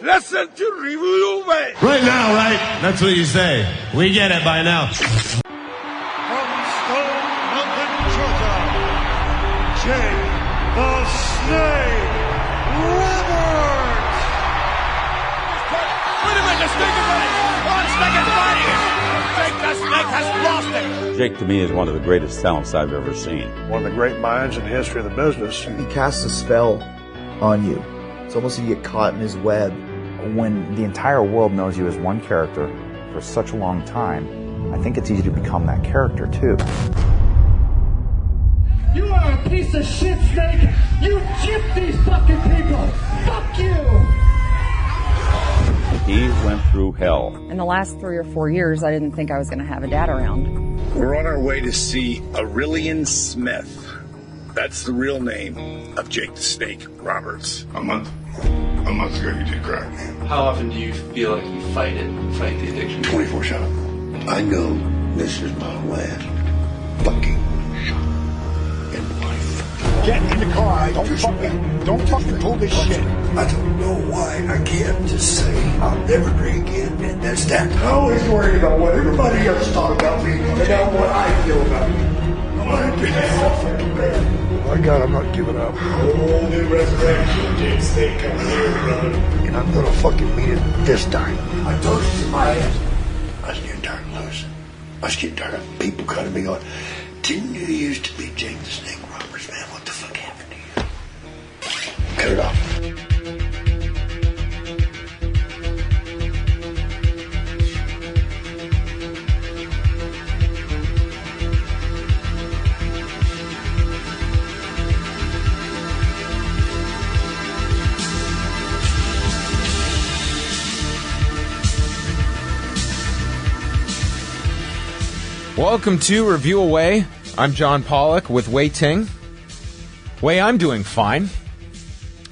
Listen to Review-A-WAI. Right now, right? That's what you say. We get it by now. From Stone Mountain, Georgia, Jake the Snake Roberts. Wait a minute, the Snake is running. Oh, the Snake is fighting. Jake the Snake has lost it. Jake, to me, is one of the greatest talents I've ever seen. One of the great minds in the history of the business. He casts a spell on you. It's almost like you get caught in his web. When the entire world knows you as one character for such a long time, I think it's easy to become that character too. You are a piece of shit, Snake! You gypped these fucking people! Fuck you! He went through hell. In the last 3 or 4 years, I didn't think I was going to have a dad around. We're on our way to see Aurelian Smith. That's the real name of Jake the Snake Roberts. A month ago you did crack. How often do you feel like you fight the addiction? 24/7. I know this is my last fucking shot in life. Get in the car. Don't fucking pull this shit. I don't know why I can't just say I'll never drink again, and that's that. I always worry about what everybody else thought about me and not what I feel about me. I'm so fucking bad. My God, I'm not giving up. Whole new resurrection, Jake Snake coming here, brother. And I'm gonna fucking meet it this time. I told you in my ass. I was getting tired of losing. I was getting tired of people cutting me on. Didn't you used to be Jake the Snake Roberts, man? What the fuck happened to you? Cut it off. Welcome to Review-A-WAI. I'm John Pollock with Wei Ting. Wei, I'm doing fine.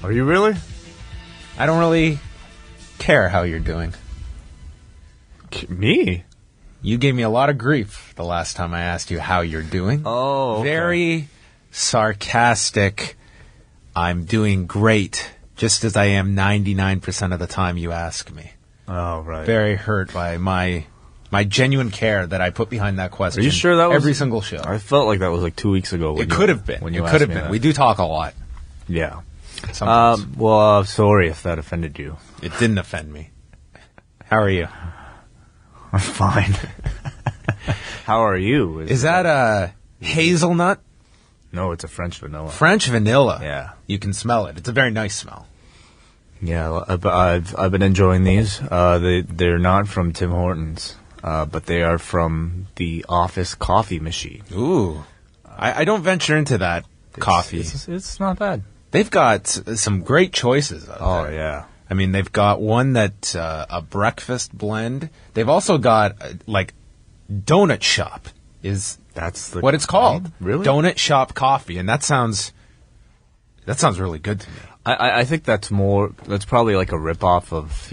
Are you really? I don't really care how you're doing. Me? You gave me a lot of grief the last time I asked you how you're doing. Oh, okay. Very sarcastic. I'm doing great, just as I am 99% of the time you ask me. Oh, right. Very hurt by my genuine care that I put behind that question. Are you sure that was every single show? I felt like that was like 2 weeks ago. It could have been. When you it could have asked me been. that. We do talk a lot. Yeah. Sometimes. Sorry if that offended you. It didn't offend me. How are you? I'm fine. How are you? Is that a hazelnut? No, it's a French vanilla. French vanilla. Yeah. You can smell it. It's a very nice smell. Yeah, I've been enjoying these. They're not from Tim Hortons, but they are from the Office coffee machine. Ooh. I don't venture into that coffee. It's not bad. They've got some great choices out there. Oh, yeah. I mean, they've got one that's a breakfast blend. They've also got, Donut Shop is That's what it's called. Really? Donut Shop Coffee. And that sounds really good to me. I think that's probably like a ripoff of,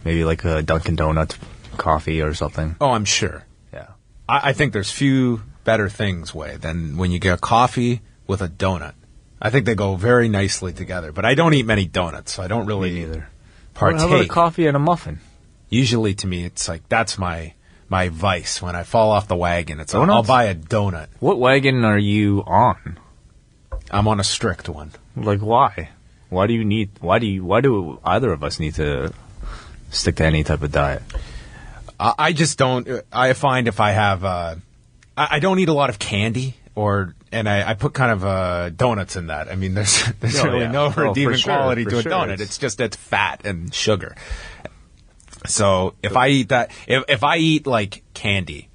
maybe like a Dunkin' Donuts coffee or something. Oh, I'm sure. Yeah. I think there's few better things, Wei, than when you get a coffee with a donut. I think they go very nicely together. But I don't eat many donuts, so I don't really either. partake. How about a coffee and a muffin? Usually, to me, it's like that's my vice. When I fall off the wagon, it's like, Donuts? I'll buy a donut. What wagon are you on? I'm on a strict one. Like, why? Why do either of us need to stick to any type of diet? I just don't. I find if I have, I don't eat a lot of candy, and I put kind of donuts in that. I mean, there's really no redeeming quality to a donut. It's just it's fat and sugar. So if I eat that, if I eat like candy,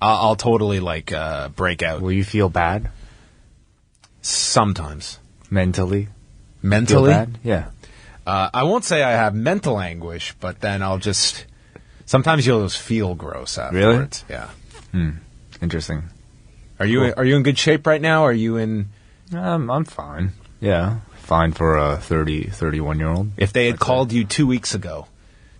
I'll totally break out. Will you feel bad? Sometimes. Mentally? Mentally? Feel bad? Yeah. I won't say I have mental anguish, but then I'll just... Sometimes you'll just feel gross afterwards. Really? Yeah. Interesting. Are you in good shape right now? Are you in... I'm fine. Yeah. Fine for a 31-year-old. If they had called you 2 weeks ago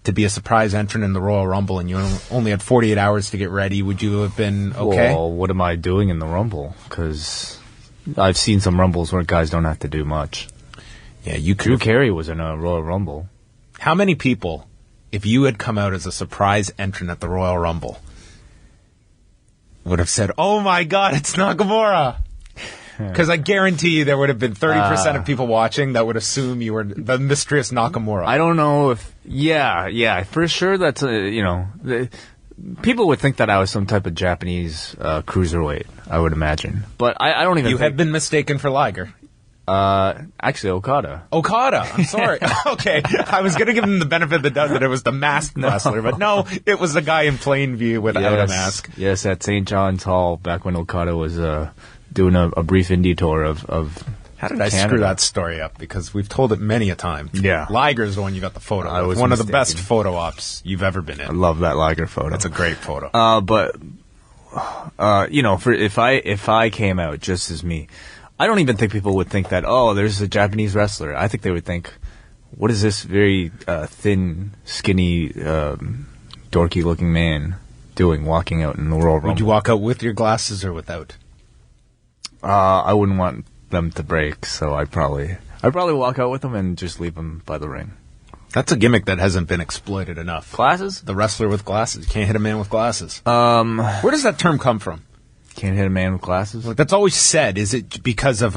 to be a surprise entrant in the Royal Rumble and you only had 48 hours to get ready, would you have been okay? Well, what am I doing in the Rumble? Because I've seen some Rumbles where guys don't have to do much. Yeah, you could. Drew Carey was in a Royal Rumble. How many people, if you had come out as a surprise entrant at the Royal Rumble, would have said, "Oh my God, it's Nakamura"? Because I guarantee you there would have been 30% of people watching that would assume you were the mysterious Nakamura. I don't know if... Yeah, for sure that's, people would think that I was some type of Japanese cruiserweight, I would imagine. But I don't even You have been mistaken for Liger. Actually, Okada. I'm sorry. Okay, I was going to give him the benefit of the doubt that it was the masked wrestler, but no, it was the guy in plain view without a mask. Yes, at St. John's Hall, back when Okada was doing a brief indie tour of How did I screw that story up? Because we've told it many a time. Yeah. Liger's the one you got the photo of. I was one of the mistaken. best photo ops you've ever been in. I love that Liger photo. That's a great photo. But if I came out just as me, I don't even think people would think that, oh, there's a Japanese wrestler. I think they would think, what is this very thin, skinny, dorky-looking man doing walking out in the Royal Rumble? Would you walk out with your glasses or without? I wouldn't want them to break, so I'd probably walk out with them and just leave them by the ring. That's a gimmick that hasn't been exploited enough. Glasses? The wrestler with glasses. You can't hit a man with glasses. Where does that term come from? Can't hit a man with glasses? That's always said. Is it because of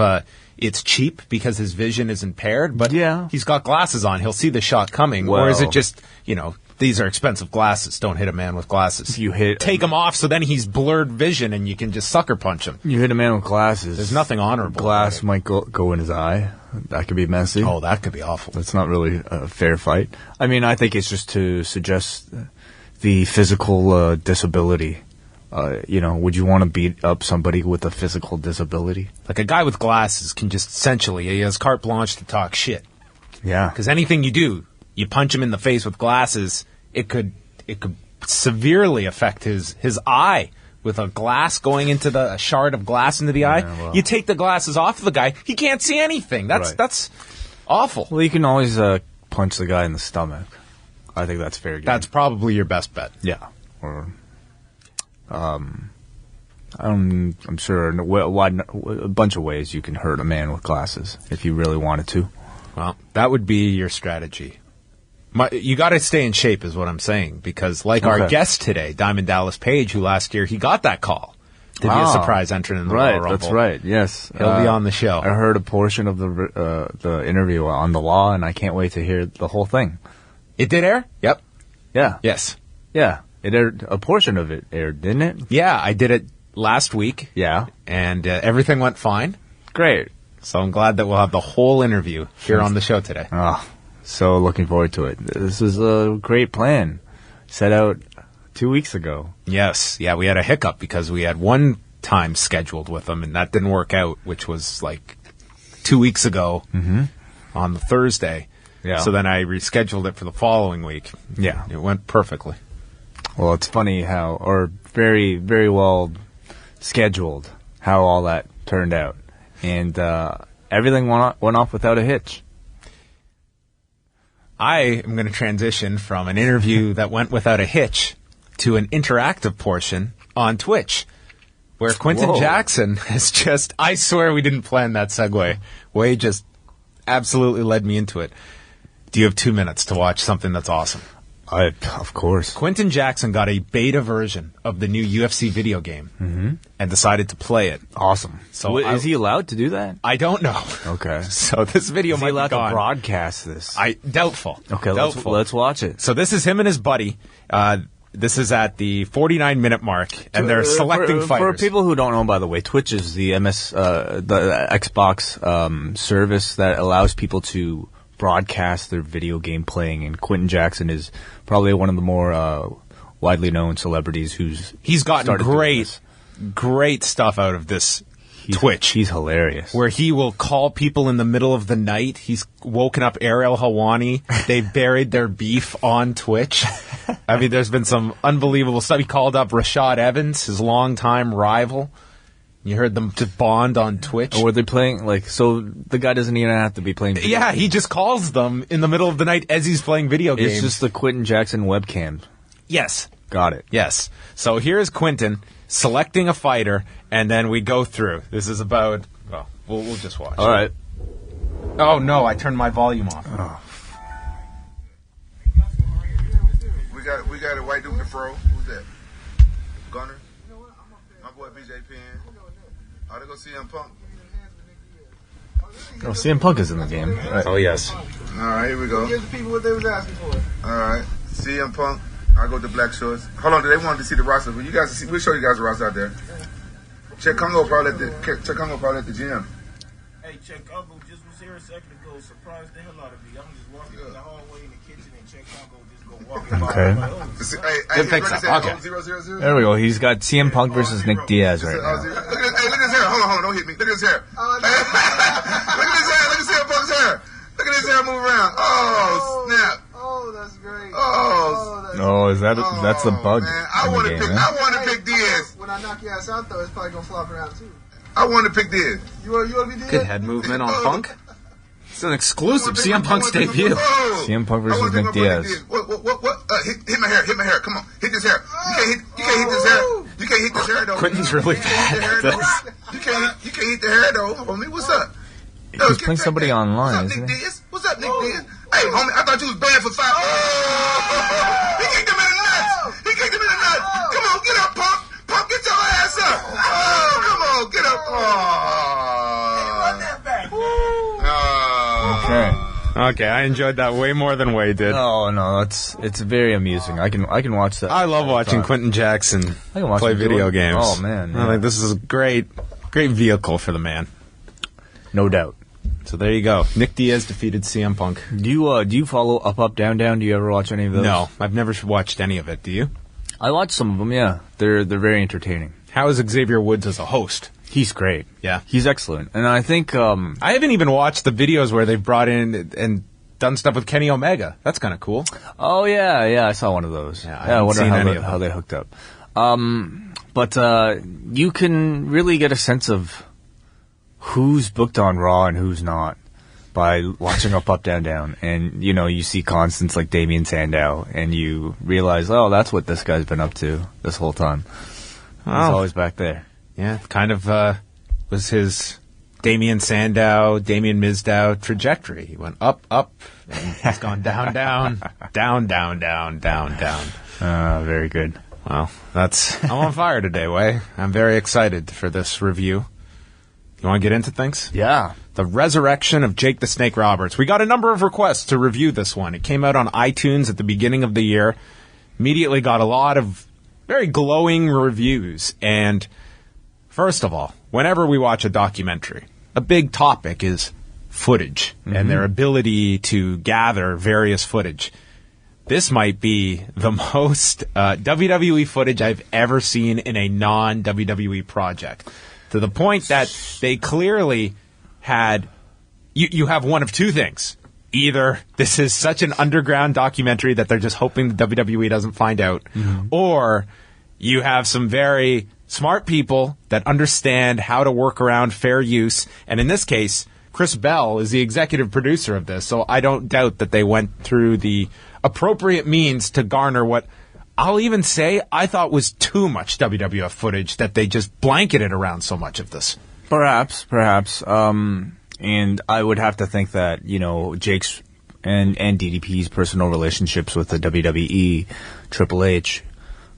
it's cheap because his vision is impaired? But yeah, he's got glasses on. He'll see the shot coming. Well, or is it just, these are expensive glasses. Don't hit a man with glasses. Take them off so then he's blurred vision and you can just sucker punch him. You hit a man with glasses. There's nothing honorable. Glass might go in his eye. That could be messy. Oh, that could be awful. That's not really a fair fight. I mean, I think it's just to suggest the physical disability. Would you want to beat up somebody with a physical disability? Like a guy with glasses can just essentially, he has carte blanche to talk shit. Yeah. Because anything you do, you punch him in the face with glasses, it could severely affect his eye with a glass going into a shard of glass into the eye. Well, you take the glasses off of the guy, he can't see anything. That's awful. Well, you can always punch the guy in the stomach. I think that's fair game. That's probably your best bet. Yeah. Or I'm sure a bunch of ways you can hurt a man with glasses if you really wanted to. Well, that would be your strategy. You got to stay in shape is what I'm saying, because our guest today, Diamond Dallas Page, who last year he got that call to be a surprise entrant in the Royal Rumble. That's right. Yes, he'll be on the show. I heard a portion of the interview on the law, and I can't wait to hear the whole thing. It did air? Yep. Yeah. Yes. Yeah. It aired, a portion of it aired, didn't it? Yeah, I did it last week. Yeah. And everything went fine. Great. So I'm glad that we'll have the whole interview here on the show today. Oh, so looking forward to it. This is a great plan set out 2 weeks ago. Yes. Yeah, we had a hiccup because we had one time scheduled with them, and that didn't work out, which was like 2 weeks ago on the Thursday. Yeah. So then I rescheduled it for the following week. Yeah. It went perfectly. Well, it's funny or very, very well scheduled, how all that turned out. And everything went off without a hitch. I am going to transition from an interview that went without a hitch to an interactive portion on Twitch, where Quentin Jackson has just, I swear we didn't plan that segue. Way just absolutely led me into it. Do you have 2 minutes to watch something that's awesome? Of course. Quentin Jackson got a beta version of the new UFC video game and decided to play it. Awesome. So is he allowed to do that? I don't know. Okay. So this video might be gone. Is he allowed to broadcast this? Doubtful. Okay, doubtful. Let's watch it. So this is him and his buddy. This is at the 49-minute mark, and they're selecting fighters. For people who don't know, by the way, Twitch is the the Xbox service that allows people to broadcast their video game playing, and Quentin Jackson is probably one of the more widely known celebrities he's gotten great stuff out of this Twitch. He's hilarious. Where he will call people in the middle of the night. He's woken up Ariel Helwani. They've buried their beef on Twitch. I mean, there's been some unbelievable stuff. He called up Rashad Evans, his longtime rival. You heard them just bond on Twitch. Or were they playing, so the guy doesn't even have to be playing video games. He just calls them in the middle of the night as he's playing video games. It's just the Quentin Jackson webcam. Yes. Got it. Yes. So here's Quentin selecting a fighter, and then we go through. This is about, we'll just watch. All right. Oh, no, I turned my volume off. Oh. we got a white dude in the fro. Who's that? Gunner? My boy BJ Penn. Oh, they go CM Punk. Oh, CM Punk is in the game. Right. Oh, yes. All right, here we go. Give the people what they was asking for. All right, CM Punk. I go to Black Shorts. Hold on, they wanted to see the roster. But you guys, see, we'll show you guys the roster out there. Check Congo probably at the gym. Hey, Check Congo just was here a second ago. Surprised the hell out of me. I'm just walking in the hallway in the kitchen and Check Congo just go walking by. Okay. Good fix up. Okay. There we go. He's got CM Punk versus Nick Diaz right now. Look at his hair. Hold on, don't hit me. Look at his hair. Look at his hair. Look at CM Punk's hair. Look at his hair move around. Oh, snap. Oh, that's great. Oh, that's the bug. Man. I want to pick Diaz. When I knock your ass out, though, it's probably gonna flop around too. I want to pick Diaz. You want to be Diaz? Good head movement on Punk. It's an exclusive CM Punk's debut. CM Punk versus Nick Diaz. What? Hit my hair. Come on. Hit this hair. You can't hit this hair. You can't hit this hair, though. Quentin's really bad at this. You can't hit the hair, though. Homie, what's up? He's playing somebody online, What's up, isn't Nick he? Diaz? What's up, Nick Diaz? Hey, homie, I thought you was banned for 5. He kicked him in the nuts. Come on, get up, Punk. Punk, get your ass up. Oh, come on, get up. Run that back, Okay, I enjoyed that way more than Wade did. Oh no, it's very amusing. I can watch that. I love watching Quentin Jackson play video games. Oh man, yeah. I think this is a great vehicle for the man. No doubt. So there you go. Nick Diaz defeated CM Punk. Do you follow Up, Down, Down? Do you ever watch any of those? No, I've never watched any of it. Do you? I watch some of them. Yeah, they're very entertaining. How is Xavier Woods as a host? He's great. Yeah, he's excellent. And I think I haven't even watched the videos where they've brought in and done stuff with Kenny Omega. That's kind of cool. Oh yeah, I saw one of those. Yeah, I wonder how they hooked up. But you can really get a sense of who's booked on Raw and who's not by watching Up, Down, Down. And, you see constants like Damien Sandow, and you realize, oh, that's what this guy's been up to this whole time. He's always back there. Yeah, kind of was his Damien Sandow, Damien Mizdow trajectory. He went up, and he's gone down, down, down, down, down, down, down. Very good. Well, I'm on fire today, Way. I'm very excited for this review. You want to get into things? Yeah. The Resurrection of Jake the Snake Roberts. We got a number of requests to review this one. It came out on iTunes at the beginning of the year. Immediately got a lot of very glowing reviews. And first of all, whenever we watch a documentary, a big topic is footage and their ability to gather various footage. This might be the most WWE footage I've ever seen in a non-WWE project. To the point that they clearly had, you have one of two things. Either this is such an underground documentary that they're just hoping the WWE doesn't find out, or you have some very smart people that understand how to work around fair use. And in this case, Chris Bell is the executive producer of this, so I don't doubt that they went through the appropriate means to garner what I'll even say I thought was too much WWF footage, that they just blanketed around so much of this. Perhaps. And I would have to think that, Jake's and DDP's personal relationships with the WWE, Triple H,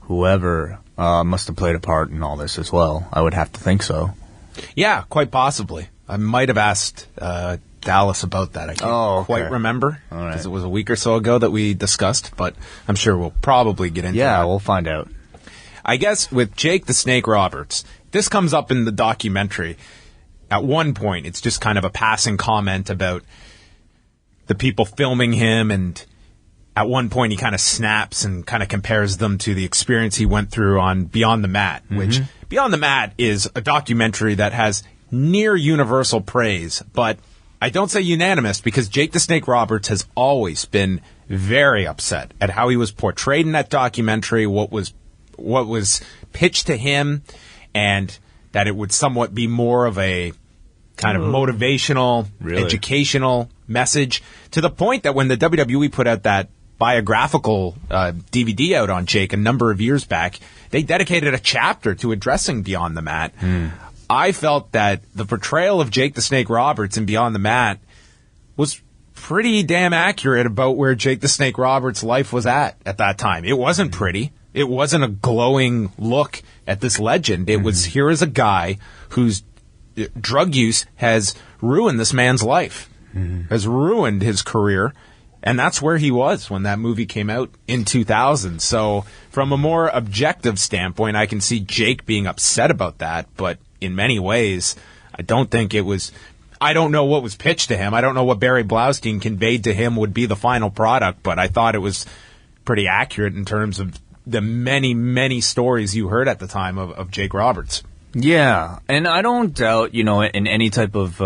whoever, must have played a part in all this as well. I would have to think so. Yeah, quite possibly. I might have asked Dallas about that. I can't quite remember, because it was a week or so ago that we discussed, but I'm sure we'll probably get into that. Yeah, we'll find out. I guess with Jake the Snake Roberts, this comes up in the documentary. At one point, it's just kind of a passing comment about the people filming him, and at one point he kind of snaps and kind of compares them to the experience he went through on Beyond the Mat, which Beyond the Mat is a documentary that has near universal praise, but I don't say unanimous, because Jake the Snake Roberts has always been very upset at how he was portrayed in that documentary, what was pitched to him, and that it would somewhat be more of a kind of motivational, educational message, to the point that when the WWE put out that biographical DVD out on Jake a number of years back, they dedicated a chapter to addressing Beyond the Mat. I felt that the portrayal of Jake the Snake Roberts in Beyond the Mat was pretty damn accurate about where Jake the Snake Roberts' life was at that time. It wasn't pretty. It wasn't a glowing look at this legend. It was, here is a guy whose drug use has ruined this man's life, has ruined his career, and that's where he was when that movie came out in 2000. So from a more objective standpoint, I can see Jake being upset about that, but in many ways, I don't think it was... I don't know what was pitched to him. I don't know what Barry Blaustein conveyed to him would be the final product, but I thought it was pretty accurate in terms of the many, many stories you heard at the time of Jake Roberts. Yeah, and I don't doubt, in any type of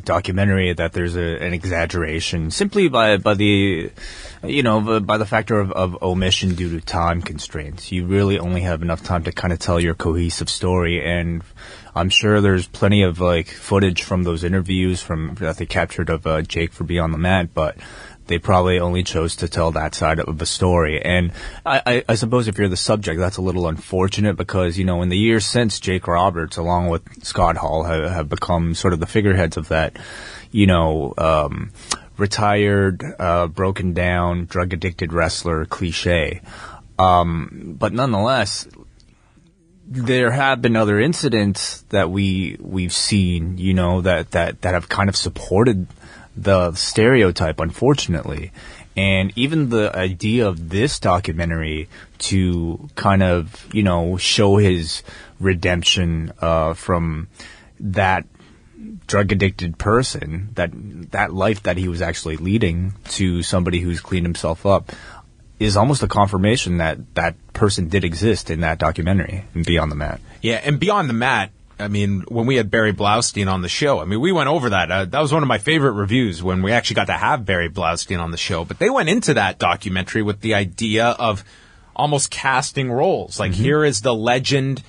documentary that there's an exaggeration simply by the factor of omission due to time constraints. You really only have enough time to kind of tell your cohesive story, and I'm sure there's plenty of footage from those interviews that they captured of Jake for Beyond the Mat, but they probably only chose to tell that side of the story. And I suppose if you're the subject, that's a little unfortunate because, in the years since, Jake Roberts, along with Scott Hall, have become sort of the figureheads of that, retired, broken down, drug-addicted wrestler cliche. But nonetheless, there have been other incidents that we've seen, that have kind of supported the stereotype, unfortunately. And even the idea of this documentary to kind of, show his redemption from that drug-addicted person, that life that he was actually leading, to somebody who's cleaned himself up, is almost a confirmation that that person did exist in that documentary and Beyond the Mat. Yeah, and Beyond the Mat, I mean, when we had Barry Blaustein on the show, we went over that. That was one of my favorite reviews when we actually got to have Barry Blaustein on the show. But they went into that documentary with the idea of almost casting roles. Like, here is the legend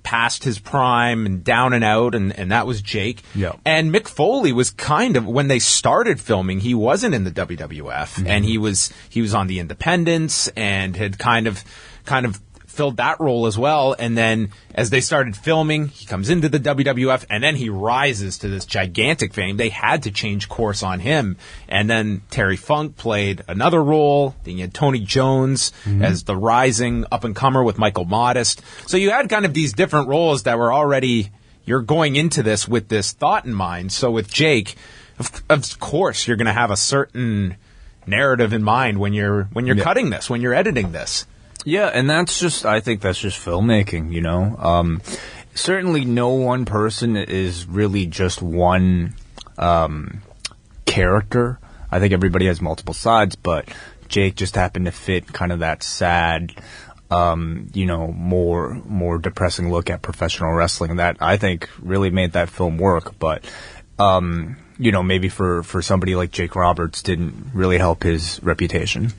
past his prime and down and out, and that was Jake. Yeah. And Mick Foley was kind of, when they started filming, he wasn't in the WWF, and he was on the Independents and had kind of filled that role as well. And then as they started filming, he comes into the WWF, and then he rises to this gigantic fame. They had to change course on him. And then Terry Funk played another role. Then you had Tony Jones as the rising up-and-comer with Michael Modest. So you had kind of these different roles that were already, you're going into this with this thought in mind. So with Jake, of course, you're going to have a certain narrative in mind when you're cutting this, when you're editing this. Yeah, and I think that's just filmmaking, Certainly no one person is really just one character. I think everybody has multiple sides, but Jake just happened to fit kind of that sad, more depressing look at professional wrestling that I think really made that film work. But, maybe for somebody like Jake Roberts didn't really help his reputation.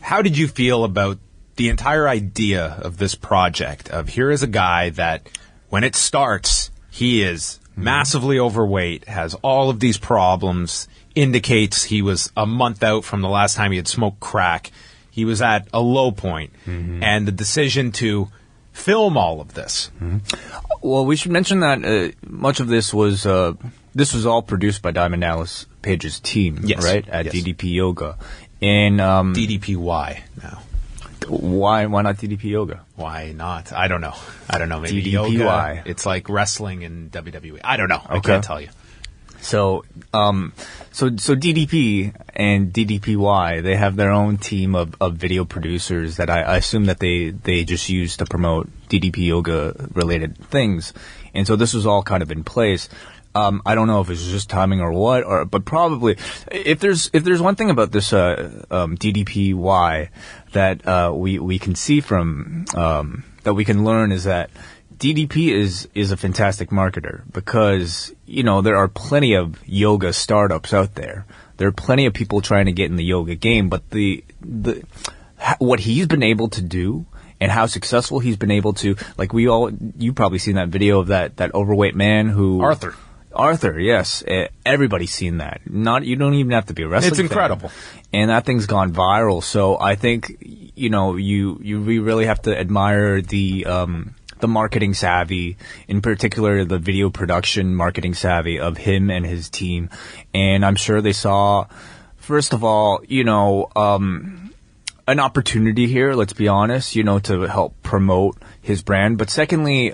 How did you feel about the entire idea of this project of here is a guy that when it starts, he is massively overweight, has all of these problems, indicates he was a month out from the last time he had smoked crack. He was at a low point. And the decision to film all of this. Well, we should mention that much of this was all produced by Diamond Dallas Page's team, right? At DDP Yoga. And DDPY now. Why not DDP Yoga? Why not? I don't know. Maybe DDPY. yoga. It's like wrestling in WWE. I don't know. I can't tell you. So DDP and DDPY, they have their own team of video producers that I assume that they just use to promote DDP Yoga related things. And so this was all kind of in place. I don't know if it's just timing or what, but probably if there's one thing about this DDPY that we can see from that we can learn is that DDP is a fantastic marketer because there are plenty of yoga startups out there. There are plenty of people trying to get in the yoga game, but what he's been able to do and how successful he's been able to, like you've probably seen that video of that overweight man who Arthur, yes. Everybody's seen that. You don't even have to be a wrestling fan. It's incredible. And that thing's gone viral. So I think, we really have to admire the marketing savvy, in particular the video production marketing savvy of him and his team. And I'm sure they saw first of all, an opportunity here, let's be honest, to help promote his brand. But secondly,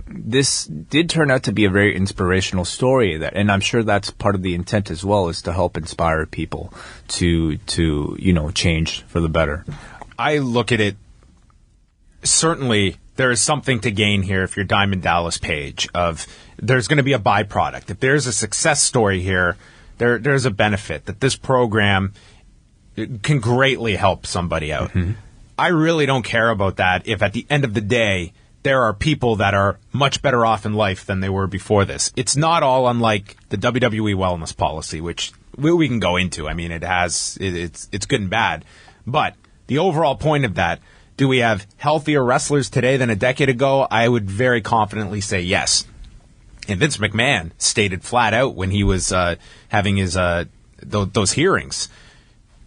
this did turn out to be a very inspirational story, and I'm sure that's part of the intent as well, is to help inspire people to change for the better. I look at it, certainly there is something to gain here if you're Diamond Dallas Page, there's going to be a byproduct. If there's a success story here, there's a benefit that this program can greatly help somebody out. Mm-hmm. I really don't care about that if at the end of the day there are people that are much better off in life than they were before this. It's not all unlike the WWE wellness policy, which we can go into. I mean, it's good and bad. But the overall point of that, do we have healthier wrestlers today than a decade ago? I would very confidently say yes. And Vince McMahon stated flat out when he was having his those hearings,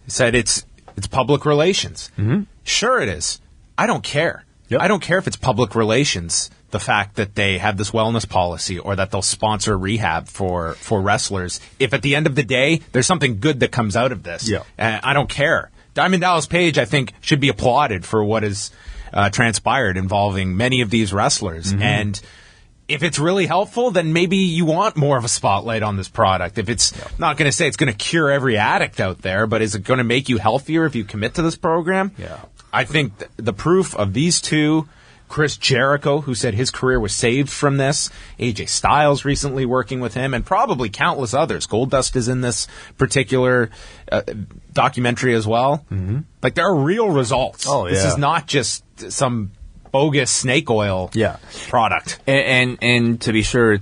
said it's public relations. Mm-hmm. Sure it is. I don't care. Yep. I don't care if it's public relations, the fact that they have this wellness policy or that they'll sponsor rehab for wrestlers. If at the end of the day there's something good that comes out of this, I don't care. Diamond Dallas Page, I think, should be applauded for what has transpired involving many of these wrestlers. Mm-hmm. And if it's really helpful, then maybe you want more of a spotlight on this product. If it's not going to say it's going to cure every addict out there, but is it going to make you healthier if you commit to this program? Yeah. I think the proof of these two, Chris Jericho, who said his career was saved from this, AJ Styles recently working with him, and probably countless others. Goldust is in this particular documentary as well. Mm-hmm. Like, there are real results. Oh, yeah. This is not just some bogus snake oil product. And to be sure,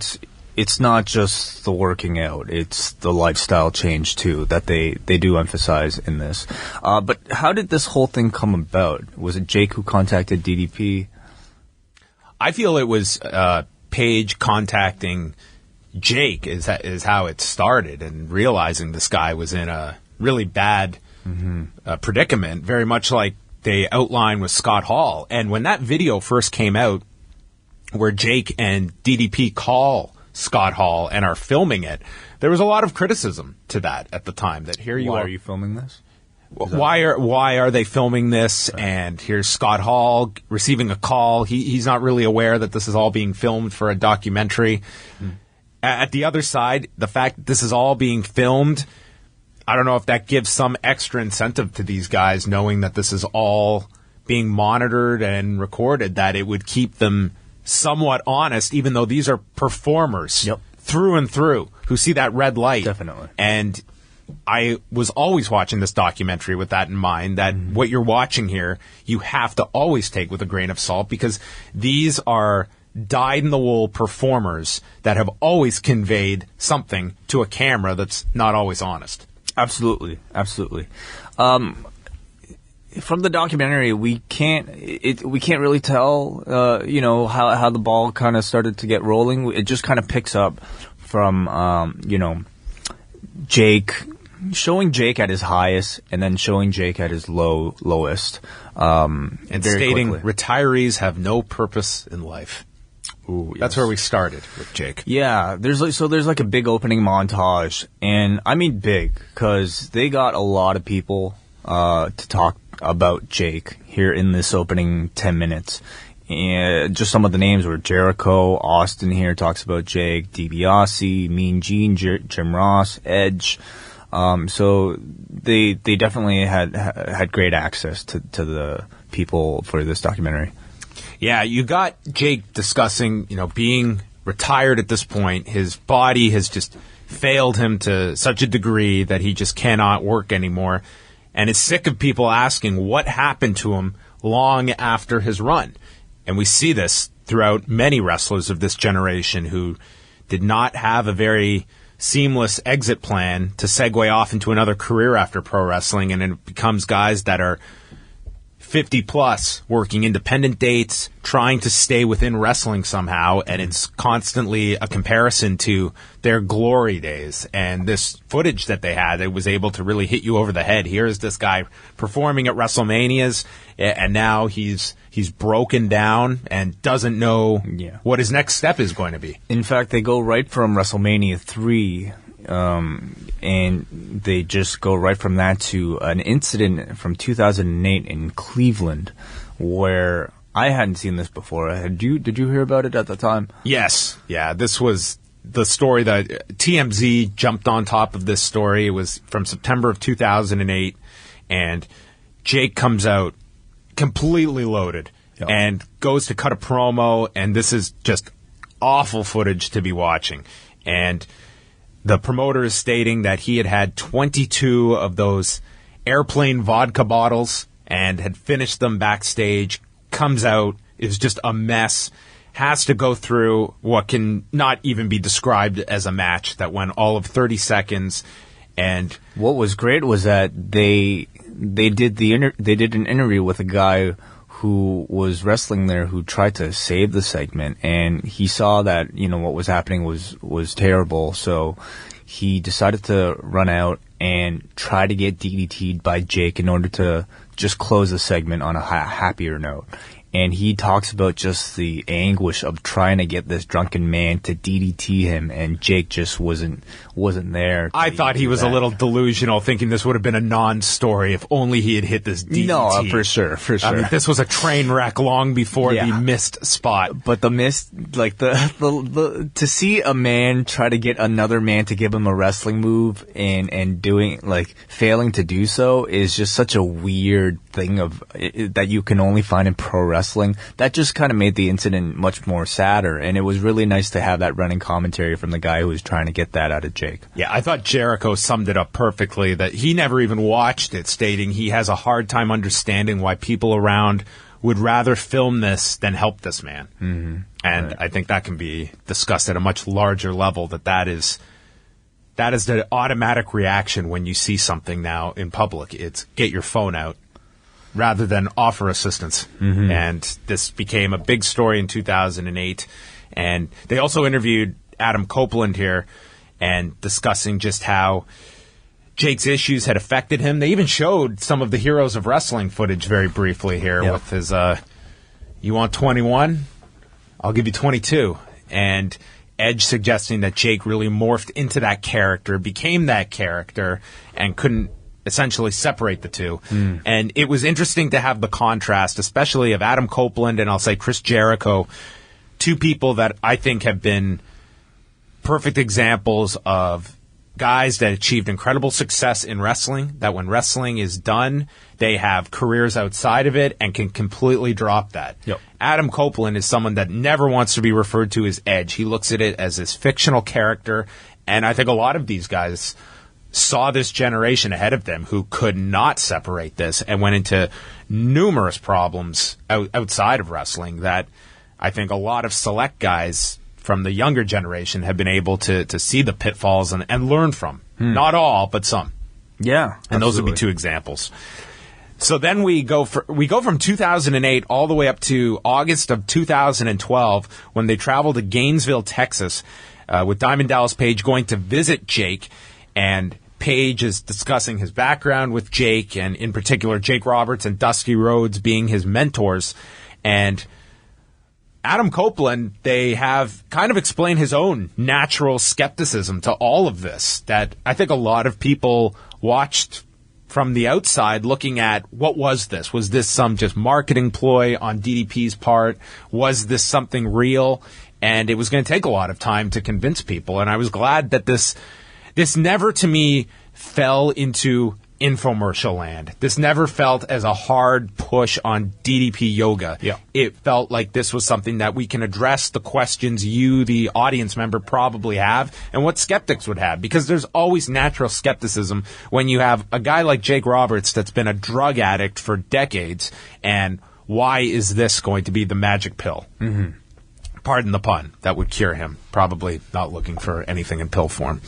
it's not just the working out, it's the lifestyle change too that they do emphasize in this. But how did this whole thing come about? Was it Jake who contacted DDP? I feel it was Paige contacting Jake is how it started, and realizing this guy was in a really bad predicament, very much like they outlined with Scott Hall. And when that video first came out, where Jake and DDP call Scott Hall and are filming it, there was a lot of criticism to that at the time. That here you Why are. Are you filming this? Why are they filming this? Right. And here's Scott Hall receiving a call. He's not really aware that this is all being filmed for a documentary. At the other side, the fact that this is all being filmed, I don't know if that gives some extra incentive to these guys, knowing that this is all being monitored and recorded, that it would keep them somewhat honest, even though these are performers through and through who see that red light. Definitely. And I was always watching this documentary with that in mind, that what you're watching here, you have to always take with a grain of salt, because these are dyed-in-the-wool performers that have always conveyed something to a camera that's not always honest. Absolutely. From the documentary, we can't really tell, how the ball kind of started to get rolling. It just kind of picks up from, Jake, showing Jake at his highest and then showing Jake at his lowest. And stating quickly, retirees have no purpose in life. Ooh, yes. That's where we started with Jake. Yeah, there's like a big opening montage, and I mean big, because they got a lot of people to talk about Jake here in this opening 10 minutes. And just some of the names were Jericho, Austin here talks about Jake, DiBiase, Mean Gene, Jim Ross, Edge. So they definitely had great access to the people for this documentary. Yeah, you got Jake discussing, being retired at this point. His body has just failed him to such a degree that he just cannot work anymore, and is sick of people asking what happened to him long after his run. And we see this throughout many wrestlers of this generation who did not have a very seamless exit plan to segue off into another career after pro wrestling, and it becomes guys that are 50 plus, working independent dates, trying to stay within wrestling somehow, and it's constantly a comparison to their glory days. And this footage that they had, it was able to really hit you over the head. Here's this guy performing at WrestleManias, and now he's broken down and doesn't know what his next step is going to be. In fact, they go right from WrestleMania 3 and they just go right from that to an incident from 2008 in Cleveland, where I hadn't seen this before. Did you hear about it at the time? Yes. Yeah, this was the story that TMZ jumped on top of this story. It was from September of 2008, and Jake comes out completely loaded and goes to cut a promo, and this is just awful footage to be watching. And the promoter is stating that he had 22 of those airplane vodka bottles and had finished them backstage, comes out, is just a mess, has to go through what can not even be described as a match that went all of 30 seconds. And what was great was that they did an interview with a guy who was wrestling there, who tried to save the segment, and he saw that, you know, what was happening was terrible, so he decided to run out and try to get DDT'd by Jake in order to just close the segment on a happier note. And he talks about just the anguish of trying to get this drunken man to DDT him, and Jake just wasn't there. I thought he was a little delusional, thinking this would have been a non-story if only he had hit this DDT. No, for sure. I mean, this was a train wreck long before the missed spot. But the missed, like the to see a man try to get another man to give him a wrestling move and doing, like, failing to do so is just such a weird thing that you can only find in pro wrestling. That just kind of made the incident much more sadder, and it was really nice to have that running commentary from the guy who was trying to get that out of Jake. Yeah, I thought Jericho summed it up perfectly, that he never even watched it, stating he has a hard time understanding why people around would rather film this than help this man. Mm-hmm. And I think that can be discussed at a much larger level, that is the automatic reaction when you see something now in public. It's get your phone out rather than offer assistance. Mm-hmm. And this became a big story in 2008. And they also interviewed Adam Copeland here and discussing just how Jake's issues had affected him. They even showed some of the Heroes of Wrestling footage very briefly here with his, you want 21? I'll give you 22. And Edge suggesting that Jake really morphed into that character, became that character, and couldn't essentially separate the two. And it was interesting to have the contrast, especially of Adam Copeland and I'll say Chris Jericho, two people that I think have been perfect examples of guys that achieved incredible success in wrestling, that when wrestling is done, they have careers outside of it and can completely drop that. Yep. Adam Copeland is someone that never wants to be referred to as Edge. He looks at it as this fictional character, and I think a lot of these guys saw this generation ahead of them who could not separate this and went into numerous problems outside of wrestling that I think a lot of select guys from the younger generation have been able to see the pitfalls and learn from. Not all, but some. Yeah. And those would be two examples. So then we go from 2008 all the way up to August of 2012 when they travel to Gainesville, Texas, with Diamond Dallas Page going to visit Jake. And Page is discussing his background with Jake, and in particular Jake Roberts and Dusty Rhodes being his mentors. And Adam Copeland, they have kind of explained his own natural skepticism to all of this, that I think a lot of people watched from the outside looking at, what was this? Was this some just marketing ploy on DDP's part? Was this something real? And it was going to take a lot of time to convince people. And I was glad that this never, to me, fell into infomercial land. This never felt as a hard push on DDP yoga. Yeah. It felt like this was something that we can address the questions you, the audience member, probably have, and what skeptics would have. Because there's always natural skepticism when you have a guy like Jake Roberts that's been a drug addict for decades, and why is this going to be the magic pill? Mm-hmm. Pardon the pun. That would cure him. Probably not looking for anything in pill form.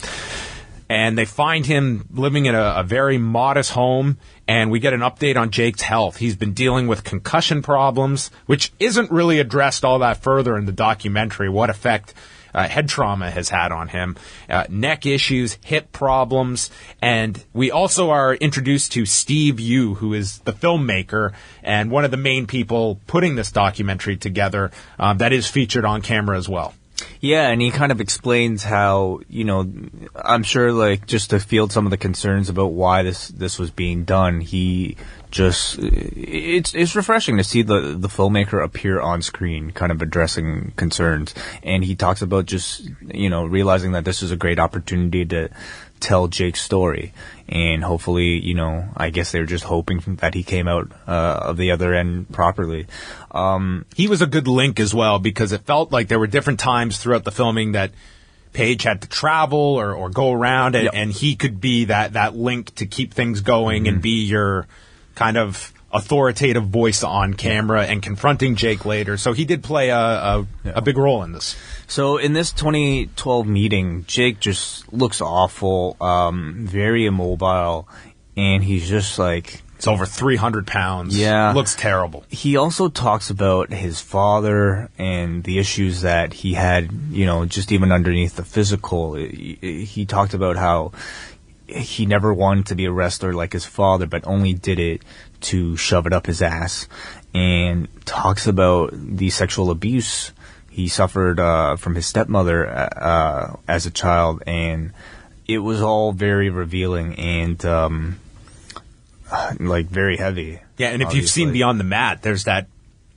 And they find him living in a very modest home, and we get an update on Jake's health. He's been dealing with concussion problems, which isn't really addressed all that further in the documentary, what effect head trauma has had on him, neck issues, hip problems, and we also are introduced to Steve Yu, who is the filmmaker and one of the main people putting this documentary together that is featured on camera as well. Yeah, and he kind of explains how, I'm sure, like, just to field some of the concerns about why this was being done, he just, it's refreshing to see the filmmaker appear on screen, kind of addressing concerns. And he talks about just, realizing that this is a great opportunity to tell Jake's story. And hopefully, I guess they were just hoping that he came out of the other end properly. He was a good link as well, because it felt like there were different times throughout the filming that Paige had to travel or go around, and he could be that link to keep things going and be your kind of authoritative voice on camera and confronting Jake later. So he did play a big role in this. So in this 2012 meeting, Jake just looks awful, very immobile, and he's just like... It's over 300 pounds. Yeah. Looks terrible. He also talks about his father and the issues that he had, just even underneath the physical. He talked about how he never wanted to be a wrestler like his father, but only did it to shove it up his ass, and talks about the sexual abuse he suffered from his stepmother as a child, and it was all very revealing and like very heavy. Yeah, and if you've seen Beyond the Mat, there's that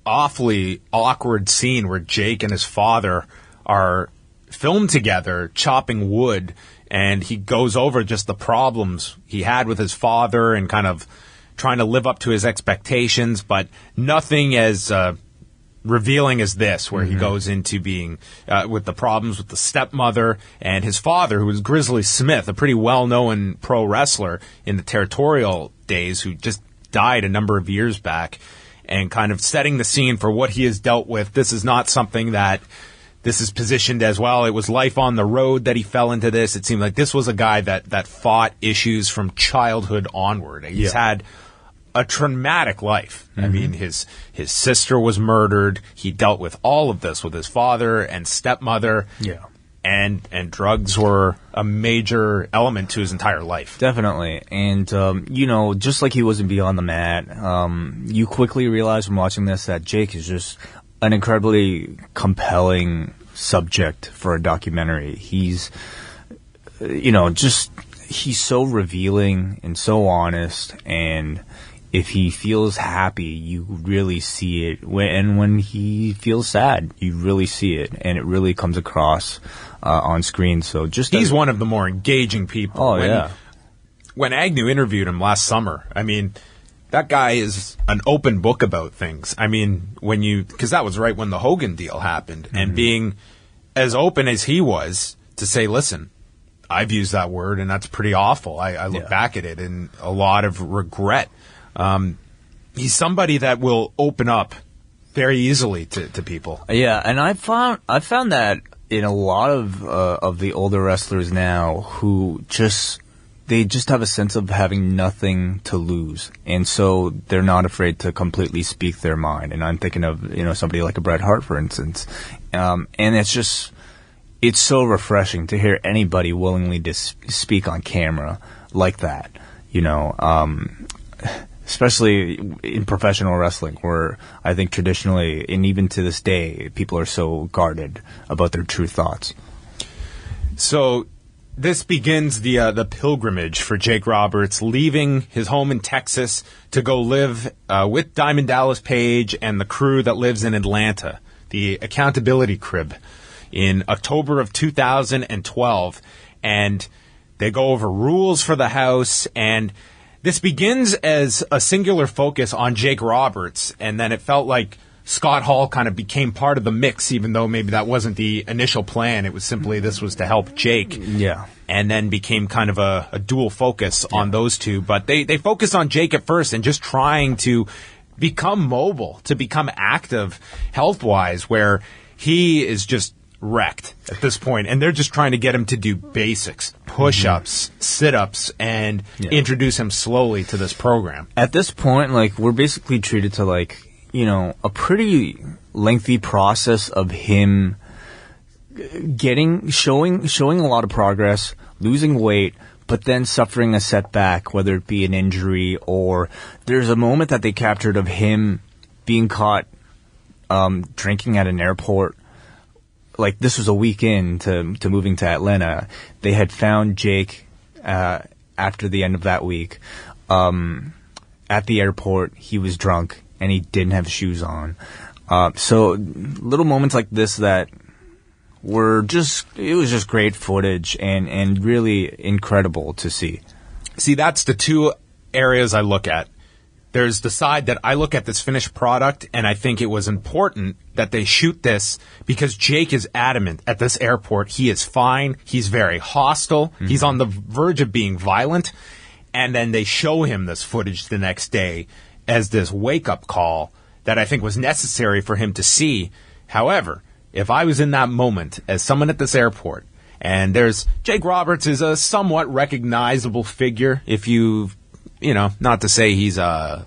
awfully awkward scene where Jake and his father are filmed together chopping wood, and he goes over just the problems he had with his father and kind of trying to live up to his expectations, but nothing as revealing as this, where he goes into being with the problems with the stepmother and his father, who was Grizzly Smith, a pretty well-known pro wrestler in the territorial days, who just died a number of years back, and kind of setting the scene for what he has dealt with. This is not something that this is positioned as, well, it was life on the road that he fell into this. It seemed like this was a guy that fought issues from childhood onward. He's had a traumatic life. I mean, his sister was murdered. He dealt with all of this with his father and stepmother. Yeah. And drugs were a major element to his entire life. Definitely. And, just like he was in Beyond the Mat, you quickly realize from watching this that Jake is just an incredibly compelling subject for a documentary. He's, he's so revealing and so honest, and if he feels happy, you really see it. And when he feels sad, you really see it, and it really comes across on screen. So he's one of the more engaging people. Oh, When Agnew interviewed him last summer, I mean, that guy is an open book about things. I mean, because that was right when the Hogan deal happened, and being as open as he was to say, listen, I've used that word and that's pretty awful. I look back at it and a lot of regret. He's somebody that will open up very easily to people. Yeah, and I found that in a lot of the older wrestlers now, who they just have a sense of having nothing to lose, and so they're not afraid to completely speak their mind. And I'm thinking of somebody like a Bret Hart, for instance, and it's so refreshing to hear anybody willingly to speak on camera like that. Especially in professional wrestling, where I think traditionally, and even to this day, people are so guarded about their true thoughts. So this begins the pilgrimage for Jake Roberts, leaving his home in Texas to go live with Diamond Dallas Page and the crew that lives in Atlanta, the Accountability Crib, in October of 2012. And they go over rules for the house, and this begins as a singular focus on Jake Roberts, and then it felt like Scott Hall kind of became part of the mix, even though maybe that wasn't the initial plan. It was simply this was to help Jake. Yeah. And then became kind of a dual focus on those two. But they focused on Jake at first and just trying to become mobile, to become active health-wise, where he is just wrecked at this point, and they're just trying to get him to do basics, push-ups, sit-ups, and introduce him slowly to this program. At this point, we're basically treated to a pretty lengthy process of him showing a lot of progress, losing weight, but then suffering a setback, whether it be an injury, or there's a moment that they captured of him being caught drinking at an airport, like this was a week in to moving to Atlanta. They had found Jake after the end of that week at the airport. He was drunk and he didn't have shoes on. So little moments like this that were it was just great footage and really incredible to see. See, that's the two areas I look at. There's the side that I look at this finished product, and I think it was important that they shoot this because Jake is adamant at this airport. He is fine. He's very hostile. Mm-hmm. He's on the verge of being violent. And then they show him this footage the next day as this wake-up call that I think was necessary for him to see. However, if I was in that moment as someone at this airport, and Jake Roberts is a somewhat recognizable figure if not to say he's a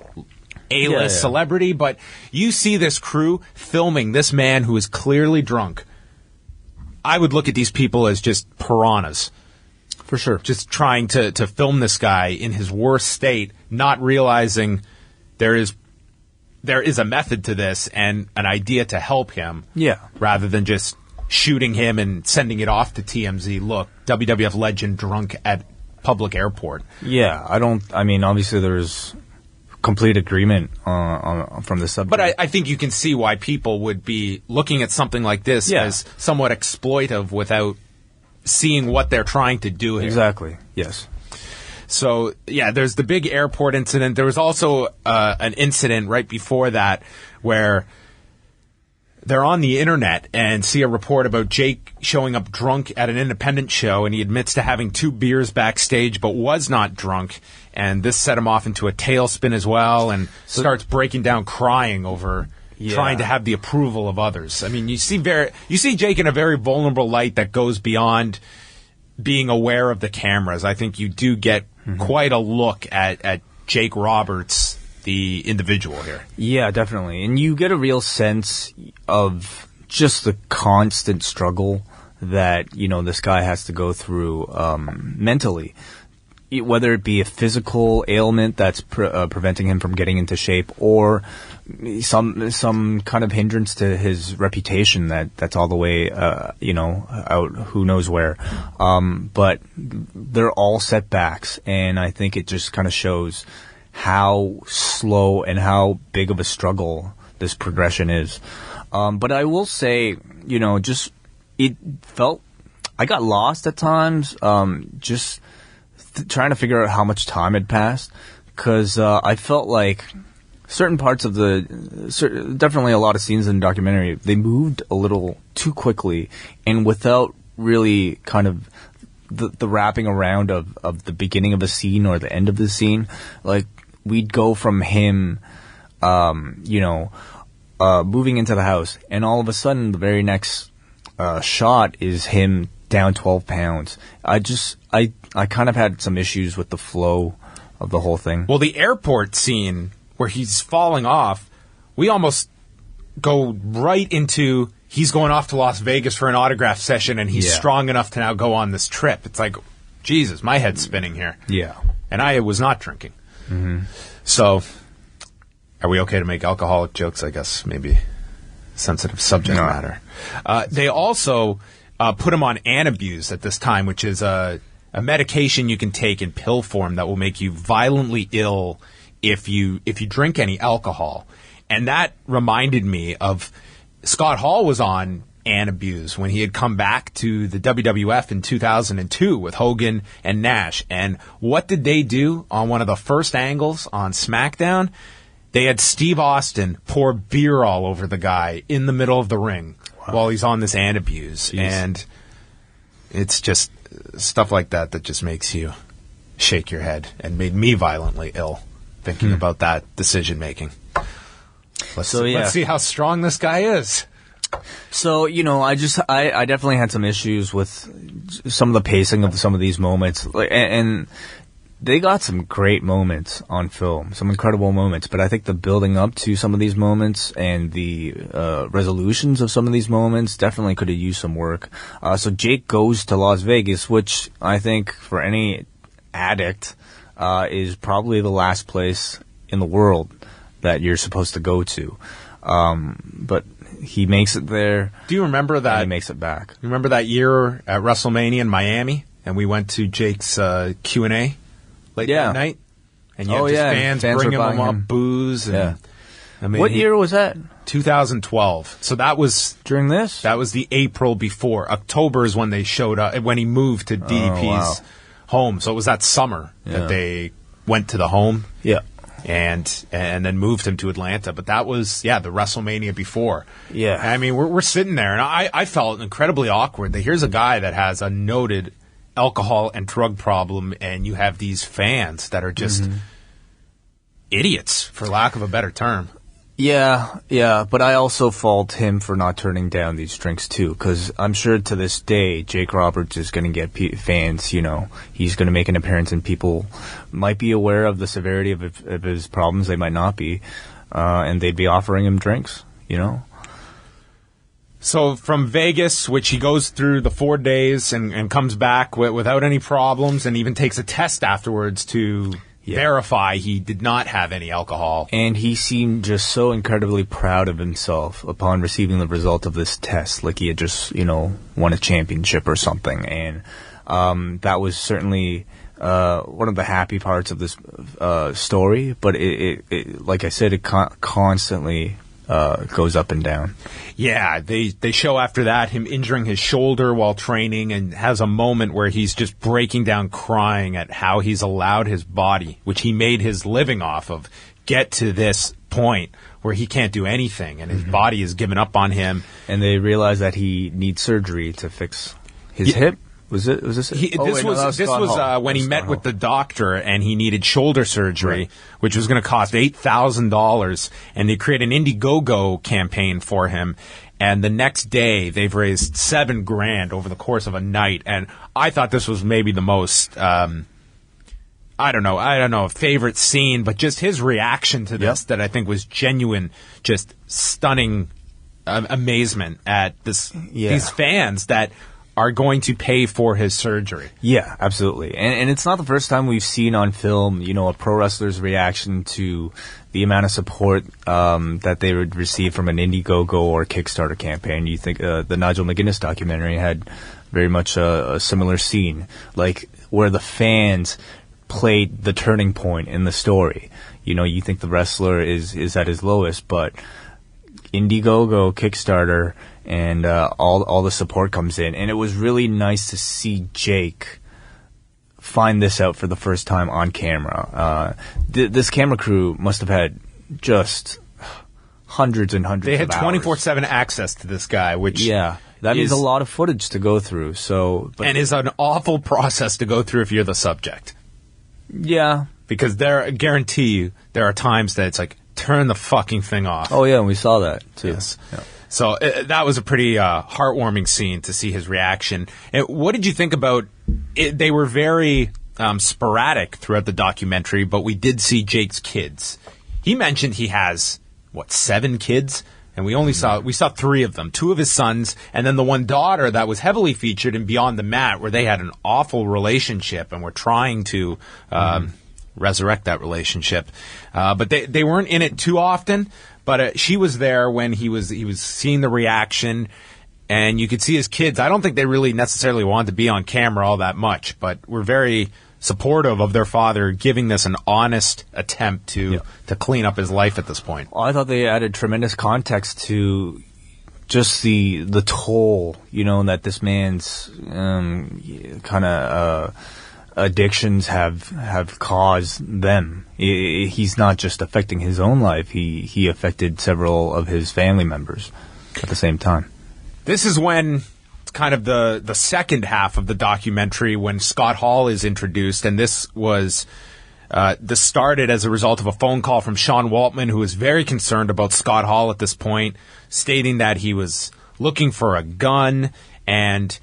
A-list celebrity, but you see this crew filming this man who is clearly drunk. I would look at these people as just piranhas. For sure. Just trying to film this guy in his worst state, not realizing there is a method to this and an idea to help him. Yeah. Rather than just shooting him and sending it off to TMZ. Look, WWF legend drunk at public airport. Yeah, obviously there's complete agreement from the subject. But I think you can see why people would be looking at something like this as somewhat exploitive without seeing what they're trying to do here. Exactly, yes. So, yeah, there's the big airport incident. There was also an incident right before that where they're on the internet and see a report about Jake showing up drunk at an independent show, and he admits to having 2 beers backstage but was not drunk, and this set him off into a tailspin as well and starts breaking down crying over trying to have the approval of others. I mean, you see Jake in a very vulnerable light that goes beyond being aware of the cameras. I think you do get quite a look at Jake Roberts, the individual here. Yeah, definitely. And you get a real sense of just the constant struggle that, this guy has to go through mentally. Whether it be a physical ailment that's preventing him from getting into shape, or some kind of hindrance to his reputation that's all the way out who knows where. But they're all setbacks, and I think it just kind of shows how slow and how big of a struggle this progression is. But I will say, it felt I got lost at times. Just trying to figure out how much time had passed, because I felt like certain parts of definitely a lot of scenes in the documentary, they moved a little too quickly and without really kind of the wrapping around of the beginning of a scene or the end of the scene. Like, we'd go from him, moving into the house, and all of a sudden the very next shot is him down 12 pounds. I kind of had some issues with the flow of the whole thing. Well, the airport scene where he's falling off, we almost go right into he's going off to Las Vegas for an autograph session and he's strong enough to now go on this trip. It's like, Jesus, my head's spinning here. Yeah. And I was not drinking. Mm-hmm. So, are we okay to make alcoholic jokes? I guess maybe sensitive subject matter. They also put him on Antabuse at this time, which is a medication you can take in pill form that will make you violently ill if you drink any alcohol. And that reminded me of Scott Hall was on Antabuse when he had come back to the WWF in 2002 with Hogan and Nash. And what did they do on one of the first angles on SmackDown? They had Steve Austin pour beer all over the guy in the middle of the ring while he's on this Antabuse. Jeez. And it's just stuff like that just makes you shake your head, and made me violently ill thinking about that decision making. Let's see how strong this guy is. So, I definitely had some issues with some of the pacing of some of these moments, and they got some great moments on film, some incredible moments, but I think the building up to some of these moments and the resolutions of some of these moments definitely could have used some work. So Jake goes to Las Vegas, which I think for any addict is probably the last place in the world that you're supposed to go to. But he makes it there. Do you remember that? And he makes it back. You remember that year at WrestleMania in Miami, and we went to Jake's Q&A late that night? And you had fans bringing him up booze. And, I mean, what year was that? 2012. So that was during this. That was the April before. October is when they showed up, when he moved to DDP's home. So it was that summer that they went to the home. Yeah. And then moved him to Atlanta. But that was, the WrestleMania before. Yeah. I mean, we're sitting there, and I felt incredibly awkward that here's a guy that has a noted alcohol and drug problem, and you have these fans that are just idiots, for lack of a better term. Yeah, but I also fault him for not turning down these drinks too, because I'm sure to this day Jake Roberts is going to get fans. You know, he's going to make an appearance, and people might be aware of the severity of his problems. They might not be, and they'd be offering him drinks. You know. So from Vegas, which he goes through the 4 days and comes back without any problems, and even takes a test afterwards to verify he did not have any alcohol. And he seemed just so incredibly proud of himself upon receiving the result of this test, like he had just, won a championship or something. And that was certainly one of the happy parts of this story. But it like I said, it constantly goes up and down. Yeah, they show after that him injuring his shoulder while training, and has a moment where he's just breaking down crying at how he's allowed his body, which he made his living off of, get to this point where he can't do anything, and his body has given up on him. And they realize that he needs surgery to fix his hip. Was this? This was when he met with the doctor, and he needed shoulder surgery, which was going to cost $8,000. And they create an Indiegogo campaign for him. And the next day, they've raised $7,000 over the course of a night. And I thought this was maybe the most, I don't know, favorite scene, but just his reaction to this that I think was genuine, just stunning amazement at these fans that are going to pay for his surgery. Yeah, absolutely. And it's not the first time we've seen on film, a pro wrestler's reaction to the amount of support that they would receive from an Indiegogo or Kickstarter campaign. You think the Nigel McGuinness documentary had very much a similar scene, like where the fans played the turning point in the story. You think the wrestler is at his lowest, but Indiegogo, Kickstarter, and all the support comes in. And it was really nice to see Jake find this out for the first time on camera. This camera crew must have had just hundreds and hundreds of hours. They had 24/7 access to this guy, which that means a lot of footage to go through. And is an awful process to go through if you're the subject. Yeah. Because I guarantee you, there are times that it's like, turn the fucking thing off. Oh, yeah, and we saw that, too. Yes. Yeah. So that was a pretty heartwarming scene to see his reaction. What did you think about it? They were very sporadic throughout the documentary, but we did see Jake's kids. He mentioned he has, 7 kids? And we saw 3 of them, 2 of his sons, and then the one daughter that was heavily featured in Beyond the Mat, where they had an awful relationship and were trying to resurrect that relationship. But they weren't in it too often. But she was there when he was seeing the reaction, and you could see his kids. I don't think they really necessarily wanted to be on camera all that much, but were very supportive of their father giving this an honest attempt to clean up his life at this point. Well, I thought they added tremendous context to just the toll, that this man's kind of addictions have caused them. He's not just affecting his own life. He affected several of his family members at the same time. This is when it's kind of the second half of the documentary, when Scott Hall is introduced, and this started as a result of a phone call from Sean Waltman, who was very concerned about Scott Hall at this point, stating that he was looking for a gun, and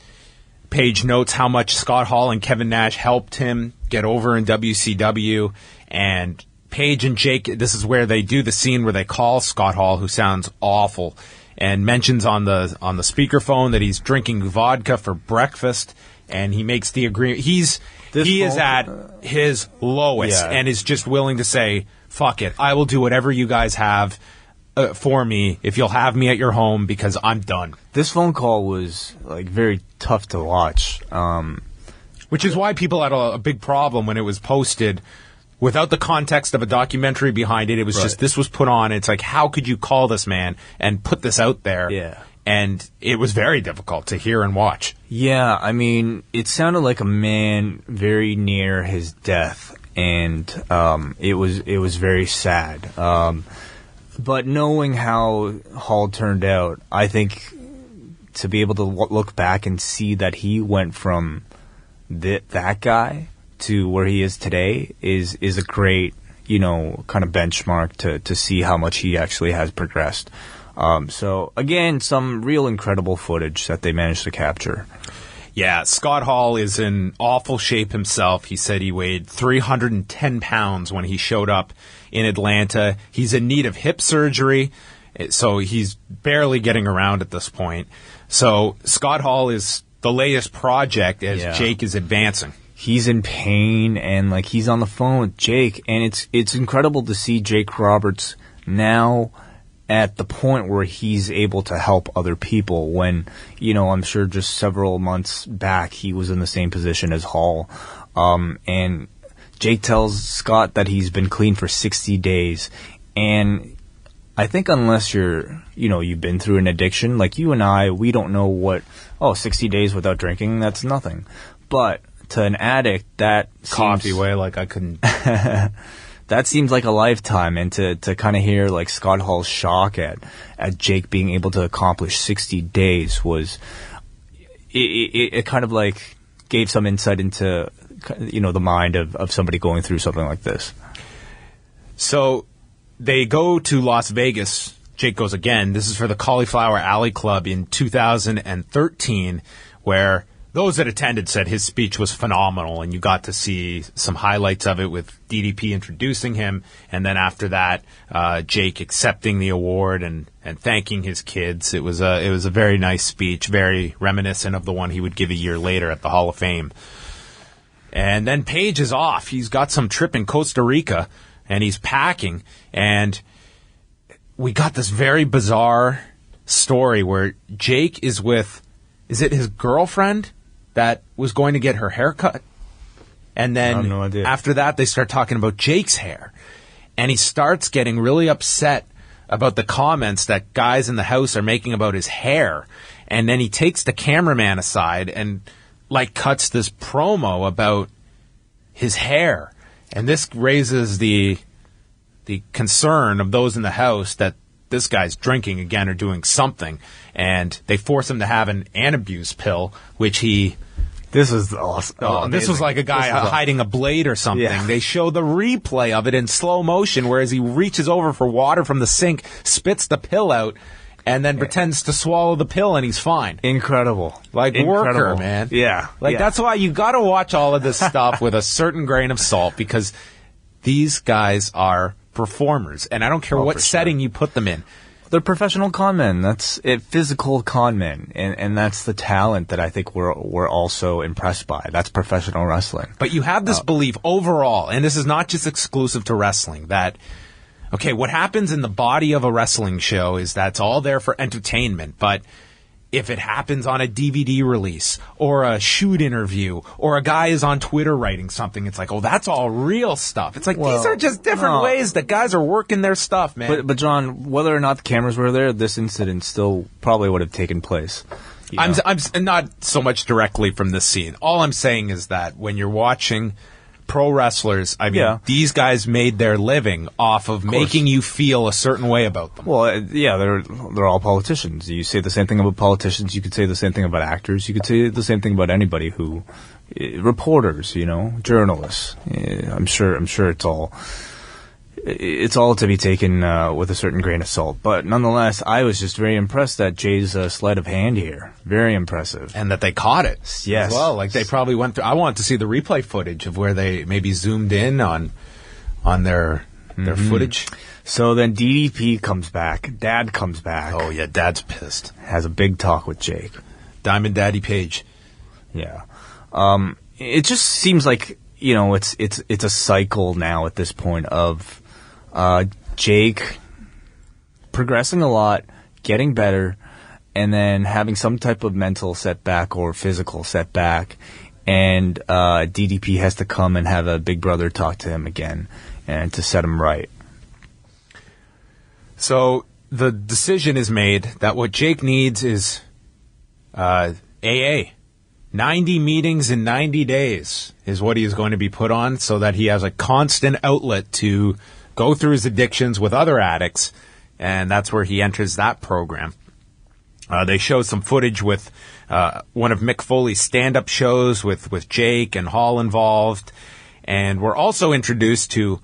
Page notes how much Scott Hall and Kevin Nash helped him get over in WCW. And Page and Jake, this is where they do the scene where they call Scott Hall, who sounds awful, and mentions on the speakerphone that he's drinking vodka for breakfast, and he makes the agreement. He is at his lowest and is just willing to say, fuck it, I will do whatever you guys have. for me if you'll have me at your home because I'm done. This phone call was like very tough to watch. Which is why people had a big problem when it was posted without the context of a documentary behind it. It was just, this was put on. It's like, how could you call this man and put this out there? Yeah. And it was very difficult to hear and watch. Yeah, I mean, it sounded like a man very near his death, and it was very sad. But knowing how Hall turned out, I think to be able to look back and see that he went from that guy to where he is today is a great, kind of benchmark to see how much he actually has progressed. So again, some real incredible footage that they managed to capture. Yeah, Scott Hall is in awful shape himself. He said he weighed 310 pounds when he showed up in Atlanta. He's in need of hip surgery, so he's barely getting around at this point. So Scott Hall is the latest project as Jake is advancing. He's in pain, and like he's on the phone with Jake, and it's incredible to see Jake Roberts now at the point where he's able to help other people when, I'm sure just several months back he was in the same position as Hall. And Jake tells Scott that he's been clean for 60 days. And I think unless you've been through an addiction, like you and I, we don't know 60 days without drinking, that's nothing. But to an addict, that coffee way, like I couldn't... That seems like a lifetime, and to kind of hear like Scott Hall's shock at Jake being able to accomplish 60 days was it kind of like gave some insight into the mind of somebody going through something like this. So they go to Las Vegas. Jake goes again. This is for the Cauliflower Alley Club in 2013, where those that attended said his speech was phenomenal, and you got to see some highlights of it with DDP introducing him, and then after that, Jake accepting the award and thanking his kids. It was a very nice speech, very reminiscent of the one he would give a year later at the Hall of Fame. And then Page is off. He's got some trip in Costa Rica, and he's packing, and we got this very bizarre story where Jake is with, is it his girlfriend that was going to get her hair cut? And then after that, they start talking about Jake's hair. And he starts getting really upset about the comments that guys in the house are making about his hair. And then he takes the cameraman aside and cuts this promo about his hair. And this raises the concern of those in the house that this guy's drinking again or doing something. And they force him to have an Antabuse pill, which he... This is awesome. This was like a guy hiding a blade or something. Yeah. They show the replay of it in slow motion, whereas he reaches over for water from the sink, spits the pill out, and then pretends to swallow the pill, and he's fine. Incredible. Worker, man. Yeah. That's why you got to watch all of this stuff with a certain grain of salt, because these guys are performers, and I don't care what setting you put them in. They're professional con men. That's it, physical con men, and that's the talent that I think we're also impressed by. That's professional wrestling. But you have this belief overall, and this is not just exclusive to wrestling, that what happens in the body of a wrestling show is that's all there for entertainment, but if it happens on a DVD release or a shoot interview or a guy is on Twitter writing something, it's like, that's all real stuff. It's like, these are just different ways that guys are working their stuff, man. But John, whether or not the cameras were there, this incident still probably would have taken place. I'm not so much directly from this scene. All I'm saying is that when you're watching pro wrestlers, these guys made their living off of making you feel a certain way about them. Well, they're all politicians. You say the same thing about politicians. You could say the same thing about actors. You could say the same thing about anybody who, reporters, journalists. I'm sure it's all to be taken with a certain grain of salt. But nonetheless, I was just very impressed at Jay's sleight of hand here. Very impressive. And that they caught it. Yes. As well, they probably went through. I wanted to see the replay footage of where they maybe zoomed in on their footage. So then DDP comes back. Dad comes back. Oh, yeah, Dad's pissed. Has a big talk with Jake. Diamond Daddy Page. Yeah. It just seems like, it's a cycle now at this point of Jake progressing a lot, getting better, and then having some type of mental setback or physical setback, and DDP has to come and have a big brother talk to him again and to set him right. So the decision is made that what Jake needs is AA. 90 meetings in 90 days is what he is going to be put on, so that he has a constant outlet to go through his addictions with other addicts, and that's where he enters that program. They show some footage with one of Mick Foley's stand-up shows with Jake and Hall involved, and we're also introduced to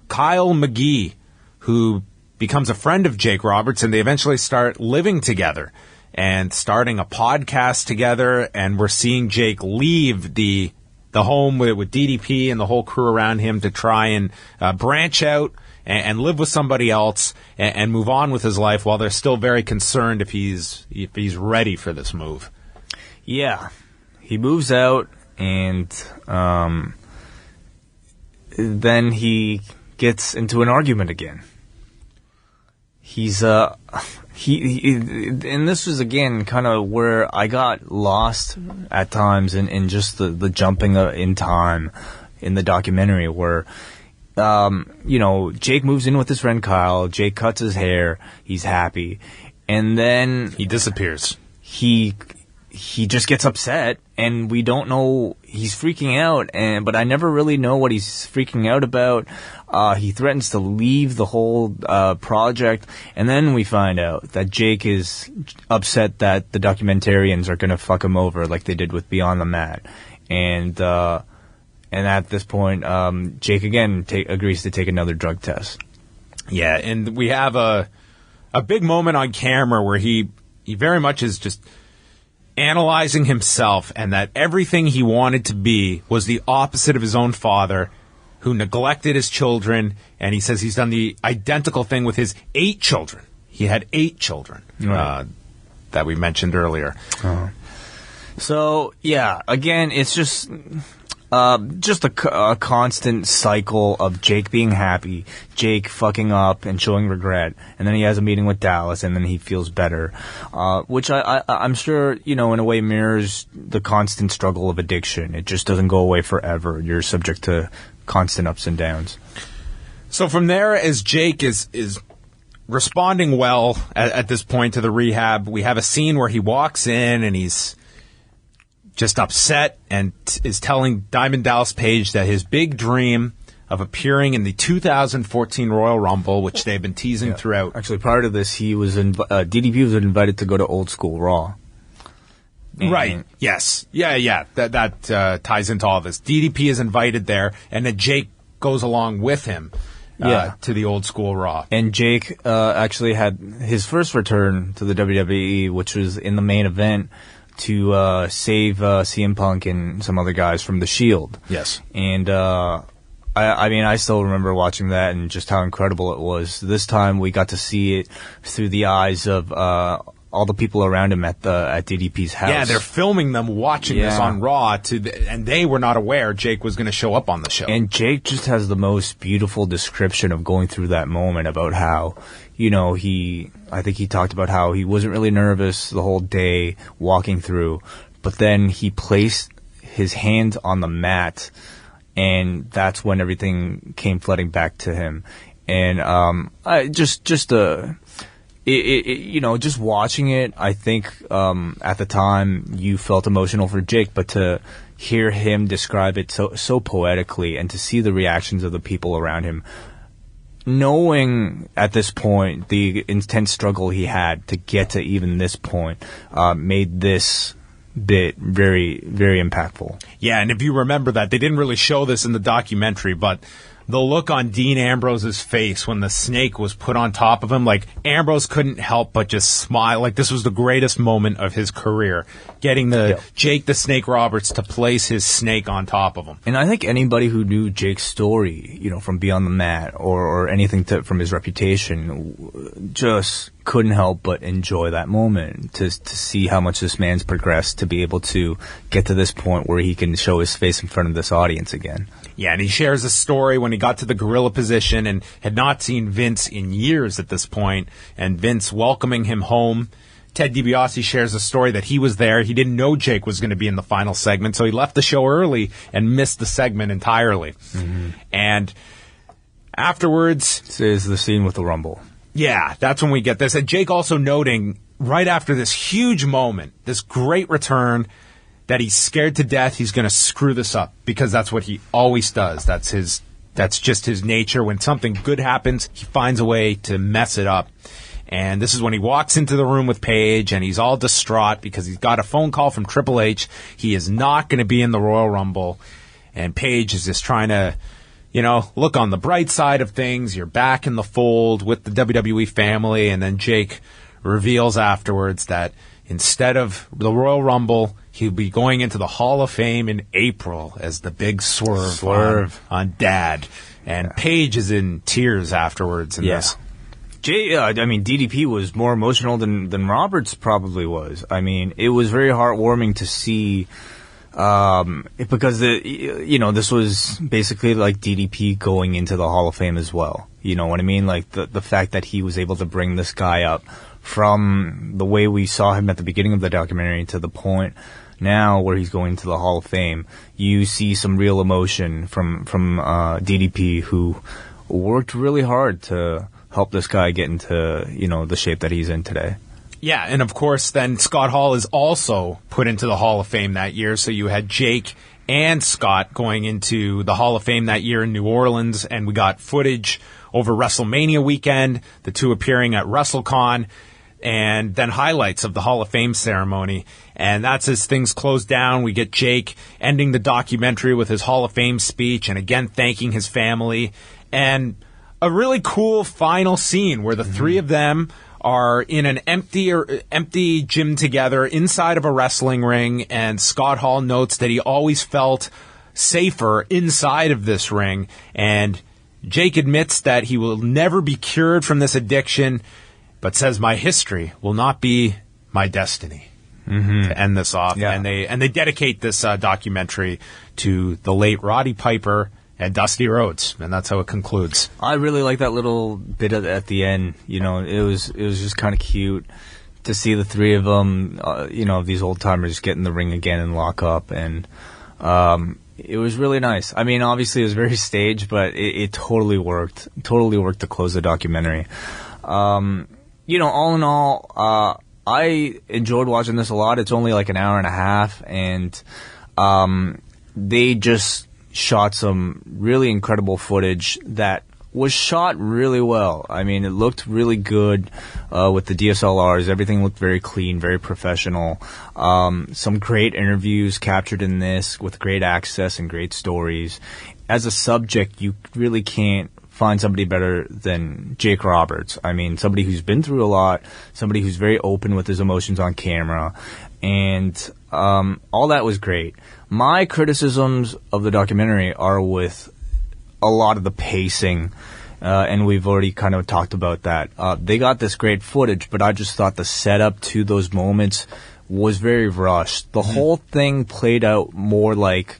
Kyle McGee, who becomes a friend of Jake Roberts, and they eventually start living together and starting a podcast together, and we're seeing Jake leave the home with DDP and the whole crew around him to try and branch out and live with somebody else and move on with his life, while they're still very concerned if he's ready for this move. Yeah. He moves out, and then he gets into an argument again. He's and this was again kind of where I got lost at times in just the jumping in time in the documentary, where Jake moves in with his friend Kyle. Jake cuts his hair. He's happy, and then he disappears. He just gets upset, and we don't know. He's freaking out, but I never really know what he's freaking out about. He threatens to leave the whole project, and then we find out that Jake is upset that the documentarians are going to fuck him over like they did with Beyond the Mat. And at this point, Jake again agrees to take another drug test. Yeah, and we have a big moment on camera where he very much is just analyzing himself, and that everything he wanted to be was the opposite of his own father, who neglected his children, and he says he's done the identical thing with his 8 children. He had 8 children, right, that we mentioned earlier. Uh-huh. So, yeah, again, it's just a constant cycle of Jake being happy, Jake fucking up and showing regret, and then he has a meeting with Dallas, and then he feels better, which I'm sure, in a way mirrors the constant struggle of addiction. It just doesn't go away forever. You're subject to constant ups and downs. So from there, as Jake is responding well at this point to the rehab, we have a scene where he walks in and he's just upset and is telling Diamond Dallas Page that his big dream of appearing in the 2014 Royal Rumble, which they've been teasing throughout. Actually, prior to this, he was DDP was invited to go to Old School Raw. Right. Yes. Yeah. That ties into all this. DDP is invited there, and then Jake goes along with him to the Old School Raw. And Jake actually had his first return to the WWE, which was in the main event to save CM Punk and some other guys from the Shield. Yes. And I still remember watching that and just how incredible it was. This time we got to see it through the eyes of all the people around him at DDP's house. Yeah, they're filming them watching this on Raw, and they were not aware Jake was going to show up on the show. And Jake just has the most beautiful description of going through that moment about how, I think he talked about how he wasn't really nervous the whole day walking through, but then he placed his hand on the mat, and that's when everything came flooding back to him. And just watching it, I think at the time you felt emotional for Jake, but to hear him describe it so poetically, and to see the reactions of the people around him, knowing at this point the intense struggle he had to get to even this point, made this bit very, very impactful. Yeah, and if you remember that, they didn't really show this in the documentary, but the look on Dean Ambrose's face when the snake was put on top of him, like, Ambrose couldn't help but just smile. Like, this was the greatest moment of his career, getting Jake the Snake Roberts to place his snake on top of him. And I think anybody who knew Jake's story, from Beyond the Mat or anything from his reputation, just couldn't help but enjoy that moment to see how much this man's progressed to be able to get to this point where he can show his face in front of this audience again. Yeah, and he shares a story when he got to the gorilla position and had not seen Vince in years at this point, and Vince welcoming him home. Ted DiBiase shares a story that he was there. He didn't know Jake was going to be in the final segment, so he left the show early and missed the segment entirely. Mm-hmm. And afterwards... This is the scene with the Rumble. Yeah, that's when we get this. And Jake also noting, right after this huge moment, this great return, that he's scared to death he's going to screw this up, because that's what he always does. That's just his nature. When something good happens, he finds a way to mess it up. And this is when he walks into the room with Paige, and he's all distraught because he's got a phone call from Triple H. He is not going to be in the Royal Rumble. And Paige is just trying to, look on the bright side of things. You're back in the fold with the WWE family. And then Jake reveals afterwards that instead of the Royal Rumble, he'll be going into the Hall of Fame in April as the big swerve. On Dad. And Paige is in tears afterwards in this. DDP was more emotional than Roberts probably was. I mean, it was very heartwarming to see, because this was basically like DDP going into the Hall of Fame as well. You know what I mean? Like the fact that he was able to bring this guy up from the way we saw him at the beginning of the documentary to the point now where he's going to the Hall of Fame. You see some real emotion from DDP, who worked really hard to help this guy get into, the shape that he's in today. Yeah, and of course, then Scott Hall is also put into the Hall of Fame that year. So you had Jake and Scott going into the Hall of Fame that year in New Orleans, and we got footage over WrestleMania weekend, the two appearing at WrestleCon, and then highlights of the Hall of Fame ceremony. And that's as things close down. We get Jake ending the documentary with his Hall of Fame speech, and again thanking his family, and a really cool final scene where the three of them are in an empty gym together inside of a wrestling ring, and Scott Hall notes that he always felt safer inside of this ring, and Jake admits that he will never be cured from this addiction, but says, "My history will not be my destiny." Mm-hmm. To end this off. Yeah. And they dedicate this documentary to the late Roddy Piper and Dusty Rhodes, and that's how it concludes. I really like that little bit at the end. It was just kind of cute to see the three of them, these old timers get in the ring again and lock up, and it was really nice. I mean, obviously it was very staged, but it totally worked. Totally worked to close the documentary. All in all, I enjoyed watching this a lot. It's only like an hour and a half, and they just shot some really incredible footage that was shot really well. I mean, it looked really good with the DSLRs. Everything looked very clean, very professional. Some great interviews captured in this with great access and great stories. As a subject, you really can't find somebody better than Jake Roberts. I mean, somebody who's been through a lot, somebody who's very open with his emotions on camera, and all that was great. My criticisms of the documentary are with a lot of the pacing, and we've already kind of talked about that. They got this great footage, but I just thought the setup to those moments was very rushed. The whole thing played out more like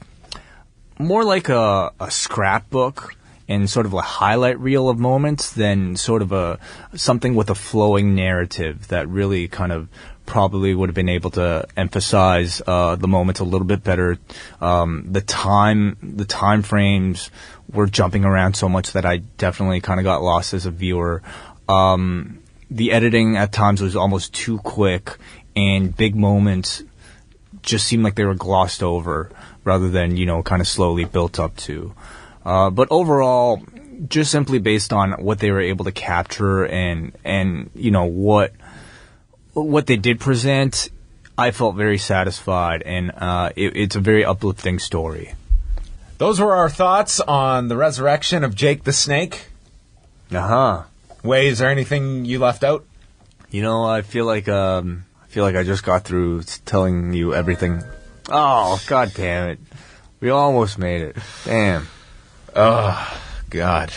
a scrapbook and sort of a highlight reel of moments than sort of something with a flowing narrative that really kind of probably would have been able to emphasize the moments a little bit better. The time frames were jumping around so much that I definitely kind of got lost as a viewer. The editing at times was almost too quick, and big moments just seemed like they were glossed over rather than, kind of slowly built up to. But overall, just simply based on what they were able to capture and what they did present, I felt very satisfied, and it's a very uplifting story. Those were our thoughts on the resurrection of Jake the Snake. Wei, is there anything you left out? I feel like I just got through telling you everything. Oh, God damn it. We almost made it. Damn. Oh, God.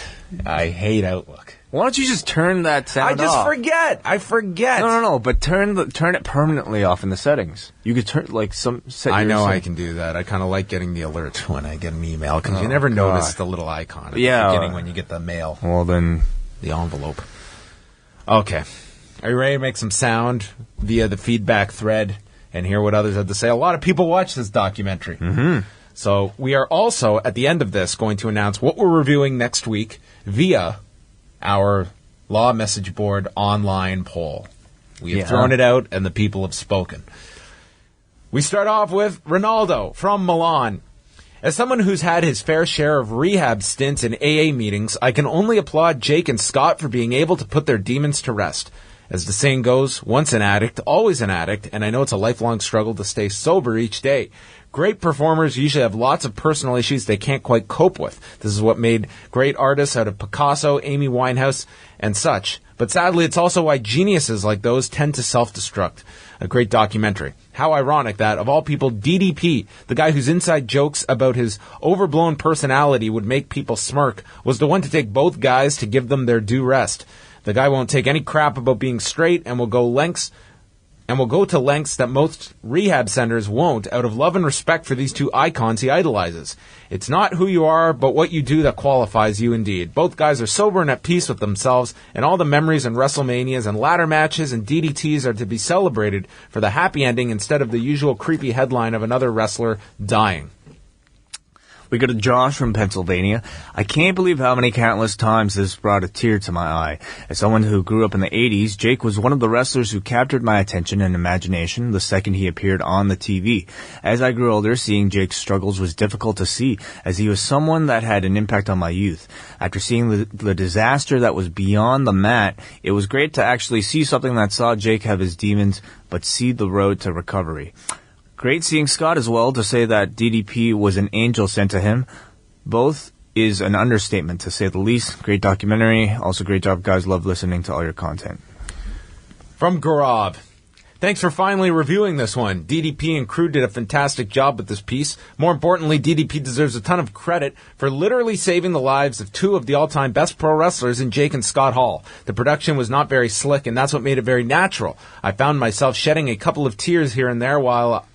I hate Outlook. Why don't you just turn that sound off? I forget. No. But turn it permanently off in the settings. You could turn I know I can do that. I kind of like getting the alert when I get an email because you never notice the little icon at the beginning when you get the mail. Well, then the envelope. Okay, are you ready to make some sound via the feedback thread and hear what others have to say? A lot of people watch this documentary. Mm-hmm. So we are also, at the end of this, going to announce what we're reviewing next week via our Law Message Board online poll. We have thrown it out, and the people have spoken. We start off with Ronaldo from Milan. As someone who's had his fair share of rehab stints in AA meetings, I can only applaud Jake and Scott for being able to put their demons to rest. As the saying goes, once an addict, always an addict, and I know it's a lifelong struggle to stay sober each day. Great performers usually have lots of personal issues they can't quite cope with. This is what made great artists out of Picasso, Amy Winehouse, and such. But sadly, it's also why geniuses like those tend to self-destruct. A great documentary. How ironic that, of all people, DDP, the guy whose inside jokes about his overblown personality would make people smirk, was the one to take both guys to give them their due rest. The guy won't take any crap about being straight and will go to lengths that most rehab centers won't out of love and respect for these two icons he idolizes. It's not who you are, but what you do that qualifies you indeed. Both guys are sober and at peace with themselves, and all the memories and WrestleManias and ladder matches and DDTs are to be celebrated for the happy ending instead of the usual creepy headline of another wrestler dying. We go to Josh from Pennsylvania. I can't believe how many countless times this brought a tear to my eye. As someone who grew up in the 80s, Jake was one of the wrestlers who captured my attention and imagination the second he appeared on the TV. As I grew older, seeing Jake's struggles was difficult to see, as he was someone that had an impact on my youth. After seeing the disaster that was beyond the mat, it was great to actually see something that saw Jake have his demons, but see the road to recovery. Great seeing Scott as well. To say that DDP was an angel sent to him, both is an understatement to say the least. Great documentary. Also great job, guys. Love listening to all your content. From Gaurav. Thanks for finally reviewing this one. DDP and crew did a fantastic job with this piece. More importantly, DDP deserves a ton of credit for literally saving the lives of two of the all-time best pro wrestlers in Jake and Scott Hall. The production was not very slick, and that's what made it very natural. I found myself shedding a couple of tears here and there while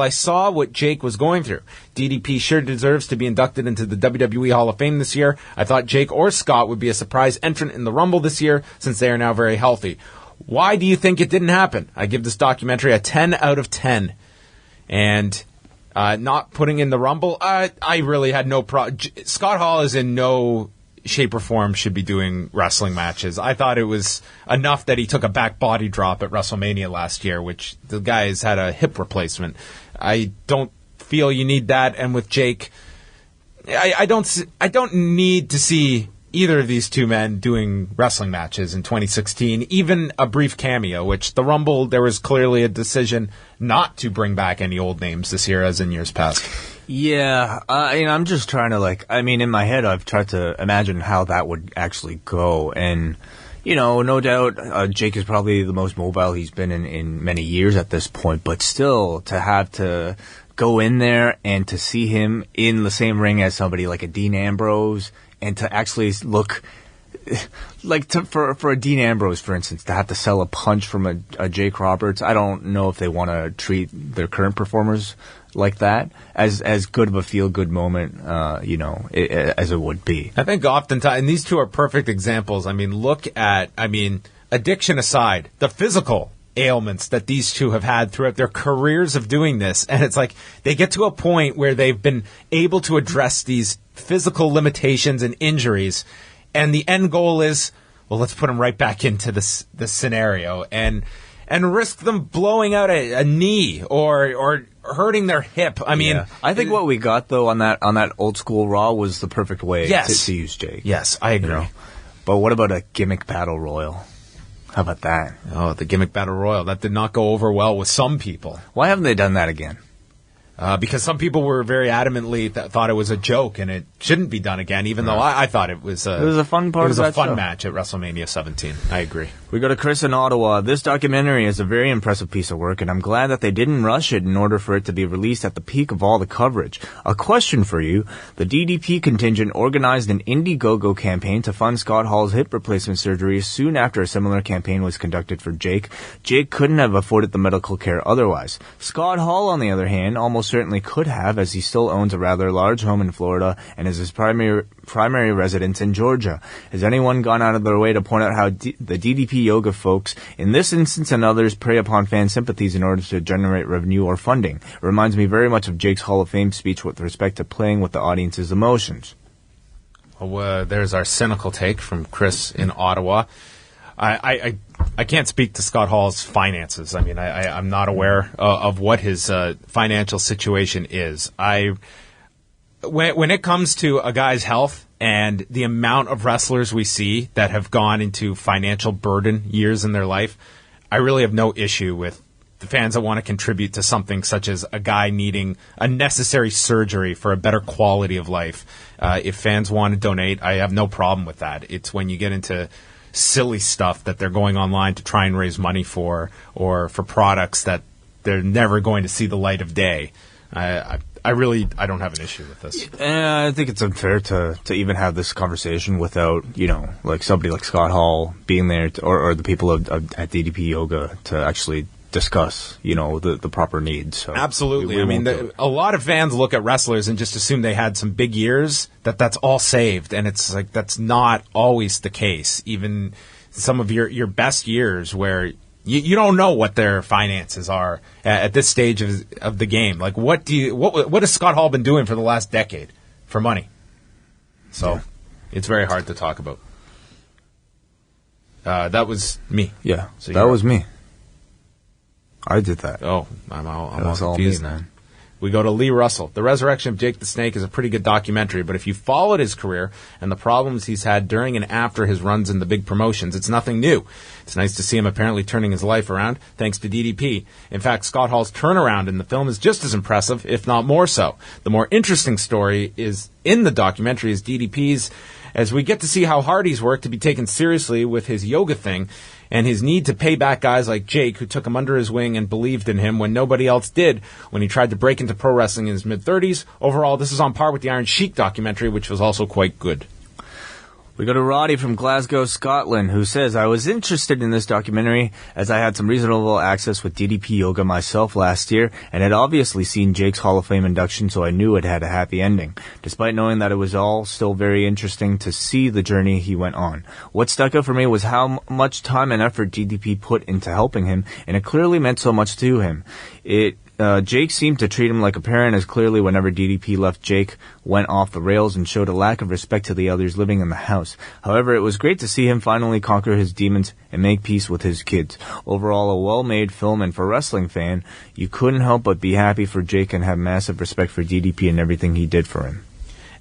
I saw what Jake was going through. DDP sure deserves to be inducted into the WWE Hall of Fame this year. I thought Jake or Scott would be a surprise entrant in the Rumble this year, since they are now very healthy. Why do you think it didn't happen? I give this documentary a 10 out of 10. And not putting in the Rumble, I really had no problem. Scott Hall is in no shape or form should be doing wrestling matches. I thought it was enough that he took a back body drop at WrestleMania last year, which the guy's had a hip replacement. I don't feel you need that. And with Jake, I don't need to see either of these two men doing wrestling matches in 2016, even a brief cameo, which the Rumble, there was clearly a decision not to bring back any old names this year as in years past. Yeah, I'm just trying to, in my head, I've tried to imagine how that would actually go. And, no doubt, Jake is probably the most mobile he's been in many years at this point. But still, to have to go in there and to see him in the same ring as somebody like a Dean Ambrose, and to actually look for a Dean Ambrose, for instance, to have to sell a punch from a Jake Roberts, I don't know if they want to treat their current performers like that as good of a feel-good moment, as it would be. I think oftentimes, and these two are perfect examples. Addiction aside, the physical ailments that these two have had throughout their careers of doing this, and it's like they get to a point where they've been able to address these physical limitations and injuries, and the end goal is, well, let's put them right back into this scenario and risk them blowing out a knee or hurting their hip. I think what we got though on that old school Raw was the perfect way to use Jake. Yes, I agree. But what about a gimmick battle royal? How about that? Oh, the gimmick battle royal. That did not go over well with some people. Why haven't they done that again? Because some people were very adamantly thought it was a joke and it shouldn't be done again, even though I thought it was a fun part. It was a fun match at WrestleMania 17. I agree. We go to Chris in Ottawa. This documentary is a very impressive piece of work, and I'm glad that they didn't rush it in order for it to be released at the peak of all the coverage. A question for you. The DDP contingent organized an Indiegogo campaign to fund Scott Hall's hip replacement surgery soon after a similar campaign was conducted for Jake. Jake couldn't have afforded the medical care otherwise. Scott Hall, on the other hand, almost certainly could have, as he still owns a rather large home in Florida and is his primary residence in Georgia. Has anyone gone out of their way to point out how the DDP yoga folks, in this instance and others, prey upon fan sympathies in order to generate revenue or funding? It reminds me very much of Jake's Hall of Fame speech with respect to playing with the audience's emotions. Well, there's our cynical take from Chris in Ottawa. I can't speak to Scott Hall's finances. I mean, I'm not aware of what his financial situation is. When it comes to a guy's health and the amount of wrestlers we see that have gone into financial burden years in their life, I really have no issue with the fans that want to contribute to something such as a guy needing a necessary surgery for a better quality of life. If fans want to donate, I have no problem with that. It's when you get into silly stuff that they're going online to try and raise money for, or for products that they're never going to see the light of day. I don't have an issue with this. I think it's unfair to even have this conversation without, like somebody like Scott Hall being there or the people at DDP Yoga to actually discuss, the proper needs. So absolutely. A lot of fans look at wrestlers and just assume they had some big years, that's all saved. And it's like, that's not always the case. Even some of your best years where you don't know what their finances are at this stage of the game. Like, what has Scott Hall been doing for the last decade for money? So it's very hard to talk about. That was me. Yeah, so that was me. I did that. Oh, I'm all confused. All me, man. We go to Lee Russell. The Resurrection of Jake the Snake is a pretty good documentary, but if you followed his career and the problems he's had during and after his runs in the big promotions, it's nothing new. It's nice to see him apparently turning his life around, thanks to DDP. In fact, Scott Hall's turnaround in the film is just as impressive, if not more so. The more interesting story is in the documentary is DDP's, as we get to see how hard he's worked to be taken seriously with his yoga thing, and his need to pay back guys like Jake, who took him under his wing and believed in him when nobody else did, when he tried to break into pro wrestling in his mid-30s. Overall, this is on par with the Iron Sheik documentary, which was also quite good. We go to Roddy from Glasgow, Scotland, who says, I was interested in this documentary as I had some reasonable access with DDP Yoga myself last year and had obviously seen Jake's Hall of Fame induction, so I knew it had a happy ending, despite knowing that it was all still very interesting to see the journey he went on. What stuck out for me was how much time and effort DDP put into helping him, and it clearly meant so much to him. Jake seemed to treat him like a parent, as clearly whenever DDP left, Jake went off the rails and showed a lack of respect to the others living in the house. However, it was great to see him finally conquer his demons and make peace with his kids. Overall, a well-made film, and for a wrestling fan, you couldn't help but be happy for Jake and have massive respect for DDP and everything he did for him.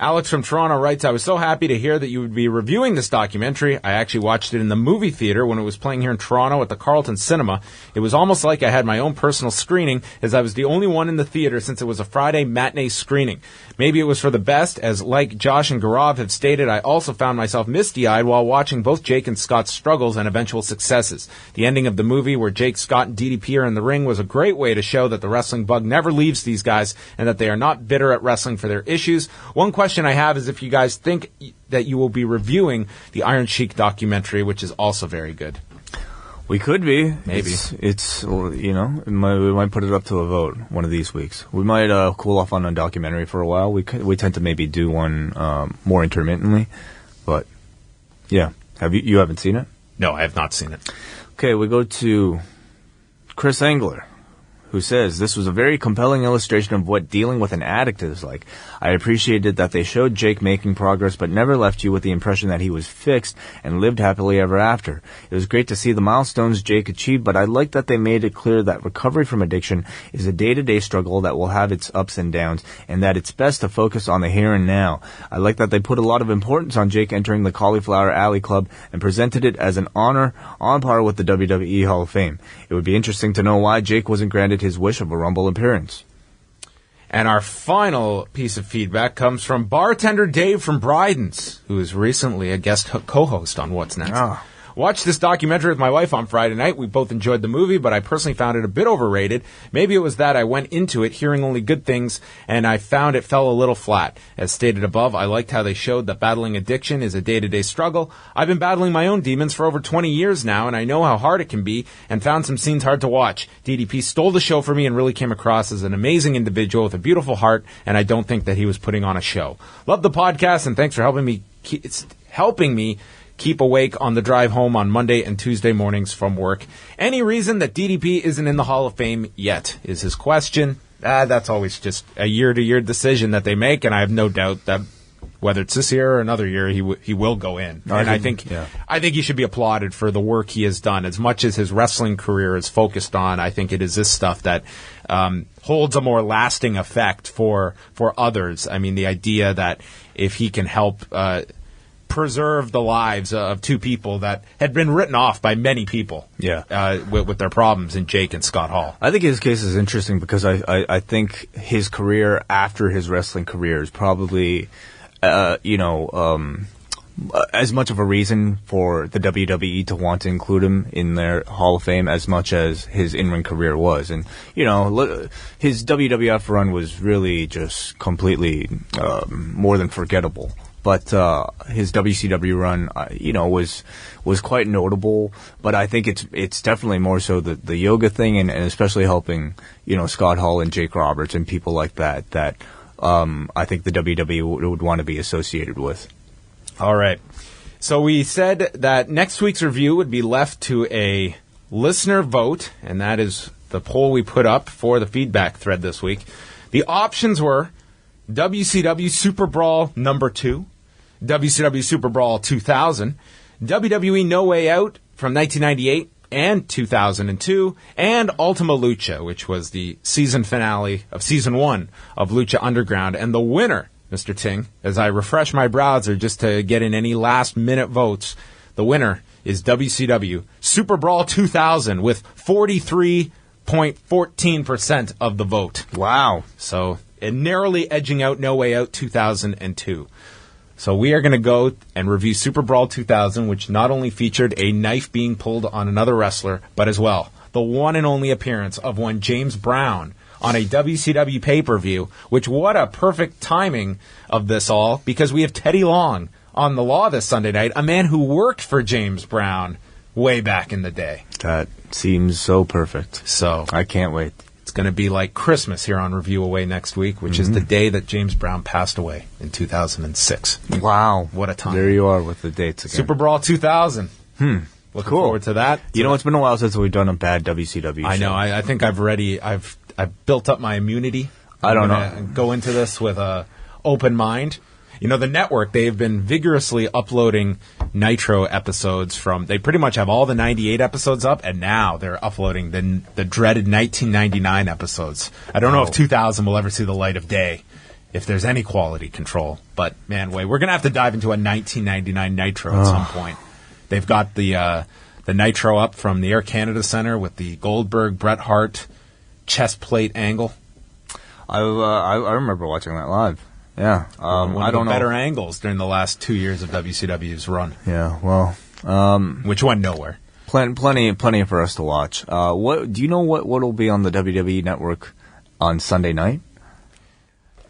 Alex from Toronto writes, I was so happy to hear that you would be reviewing this documentary. I actually watched it in the movie theater when it was playing here in Toronto at the Carlton Cinema. It was almost like I had my own personal screening, as I was the only one in the theater since it was a Friday matinee screening. Maybe it was for the best, as like Josh and Gaurav have stated, I also found myself misty-eyed while watching both Jake and Scott's struggles and eventual successes. The ending of the movie, where Jake, Scott, and DDP are in the ring, was a great way to show that the wrestling bug never leaves these guys and that they are not bitter at wrestling for their issues. One question I have is if you guys think that you will be reviewing the Iron Sheik documentary, which is also very good. We could be. Maybe. It's we might put it up to a vote one of these weeks. We might cool off on a documentary for a while. We tend to maybe do one more intermittently, but yeah. You haven't seen it? No, I have not seen it. Okay, we go to Chris Engler, who says, this was a very compelling illustration of what dealing with an addict is like. I appreciated that they showed Jake making progress, but never left you with the impression that he was fixed and lived happily ever after. It was great to see the milestones Jake achieved, but I like that they made it clear that recovery from addiction is a day-to-day struggle that will have its ups and downs, and that it's best to focus on the here and now. I like that they put a lot of importance on Jake entering the Cauliflower Alley Club and presented it as an honor on par with the WWE Hall of Fame. It would be interesting to know why Jake wasn't granted his wish of a Rumble appearance. And our final piece of feedback comes from bartender Dave from Bryden's, who is recently a guest co-host on What's Next. Oh. Watched this documentary with my wife on Friday night. We both enjoyed the movie, but I personally found it a bit overrated. Maybe it was that I went into it hearing only good things, and I found it fell a little flat. As stated above, I liked how they showed that battling addiction is a day-to-day struggle. I've been battling my own demons for over 20 years now, and I know how hard it can be, and found some scenes hard to watch. DDP stole the show for me and really came across as an amazing individual with a beautiful heart, and I don't think that he was putting on a show. Love the podcast, and thanks for helping me keep awake on the drive home on Monday and Tuesday mornings from work. Any reason that DDP isn't in the Hall of Fame yet is his question. That's always just a year-to-year decision that they make, and I have no doubt that whether it's this year or another year, he will go in. And I think he should be applauded for the work he has done. As much as his wrestling career is focused on, I think it is this stuff that holds a more lasting effect for others. I mean, the idea that if he can help preserve the lives of two people that had been written off by many people with their problems in Jake and Scott Hall. I think his case is interesting because I think his career after his wrestling career is probably, as much of a reason for the WWE to want to include him in their Hall of Fame as much as his in-ring career was. And, his WWF run was really just completely more than forgettable. But his WCW run, was quite notable. But I think it's definitely more so the yoga thing, and especially helping Scott Hall and Jake Roberts and people like that I think the WWE would want to be associated with. All right. So we said that next week's review would be left to a listener vote, and that is the poll we put up for the feedback thread this week. The options were WCW Super Brawl number 2, WCW Super Brawl 2000, WWE No Way Out from 1998 and 2002, and Ultima Lucha, which was the season finale of Season 1 of Lucha Underground. And the winner, Mr. Ting, as I refresh my browser just to get in any last-minute votes, the winner is WCW Super Brawl 2000 with 43.14% of the vote. Wow. So narrowly edging out No Way Out 2002. So we are going to go and review Super Brawl 2000, which not only featured a knife being pulled on another wrestler, but as well the one and only appearance of one James Brown on a WCW pay-per-view, which what a perfect timing of this all, because we have Teddy Long on the Law this Sunday night, a man who worked for James Brown way back in the day. That seems so perfect. So I can't wait. It's going to be like Christmas here on Review-A-WAI next week, which is the day that James Brown passed away in 2006. Wow. What a time. There you are with the dates again. Super Brawl 2000. Looking forward to that. It's been a while since we've done a bad WCW show. I know. I think I've built up my immunity. I don't know. Go into this with a open mind. The network, they've been vigorously uploading Nitro episodes they pretty much have all the 98 episodes up, and now they're uploading the dreaded 1999 episodes. I don't know if 2000 will ever see the light of day, if there's any quality control. But, man, we're going to have to dive into a 1999 Nitro at some point. They've got the Nitro up from the Air Canada Centre with the Goldberg, Bret Hart chest plate angle. I remember watching that live. Yeah, I don't know. Better angles during the last 2 years of WCW's run. Yeah, well, which went nowhere. Plenty for us to watch. What do you know? What will be on the WWE Network on Sunday night?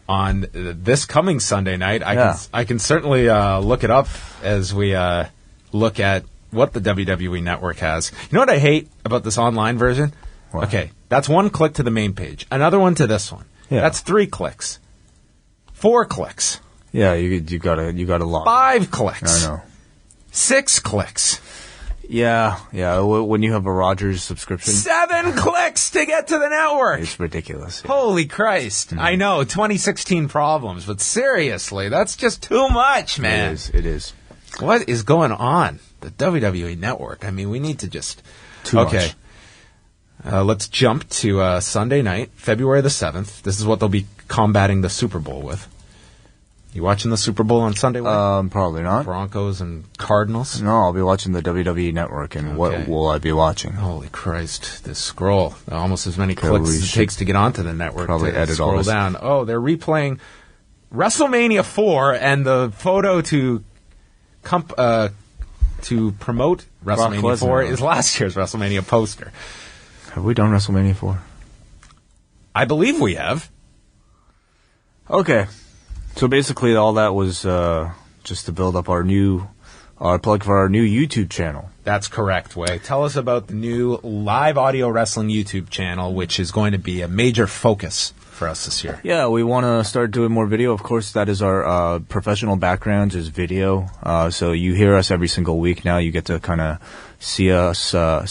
On this coming Sunday night, I can certainly look it up as we look at what the WWE Network has. You know what I hate about this online version? What? Okay, that's one click to the main page. Another one to this one. Yeah. That's 3 clicks. 4 clicks. Yeah, you gotta log. 5 clicks. I know. 6 clicks. Yeah. When you have a Rogers subscription, 7 clicks to get to the network. It's ridiculous. Yeah. Holy Christ! I know 2016 problems, but seriously, that's just too much, man. It is. What is going on? The WWE Network. I mean, we need to just. Too much. Let's jump to Sunday night, February the 7th. This is what they'll be combating the Super Bowl with. You watching the Super Bowl on Sunday? Probably not. Broncos and Cardinals? No, I'll be watching the WWE Network, and what will I be watching? Holy Christ, this scroll. Almost as many clicks as it takes to get onto the network. Probably to edit scroll all this. down. Oh, they're replaying WrestleMania 4, and the photo to promote WrestleMania 4 is last year's WrestleMania poster. Have we done WrestleMania 4? I believe we have. Okay. So basically all that was just to build up our plug for our new YouTube channel. That's correct, Way. Tell us about the new live audio wrestling YouTube channel, which is going to be a major focus for us this year. Yeah, we want to start doing more video. Of course, that is our professional background is video. So you hear us every single week now. You get to kind of see us while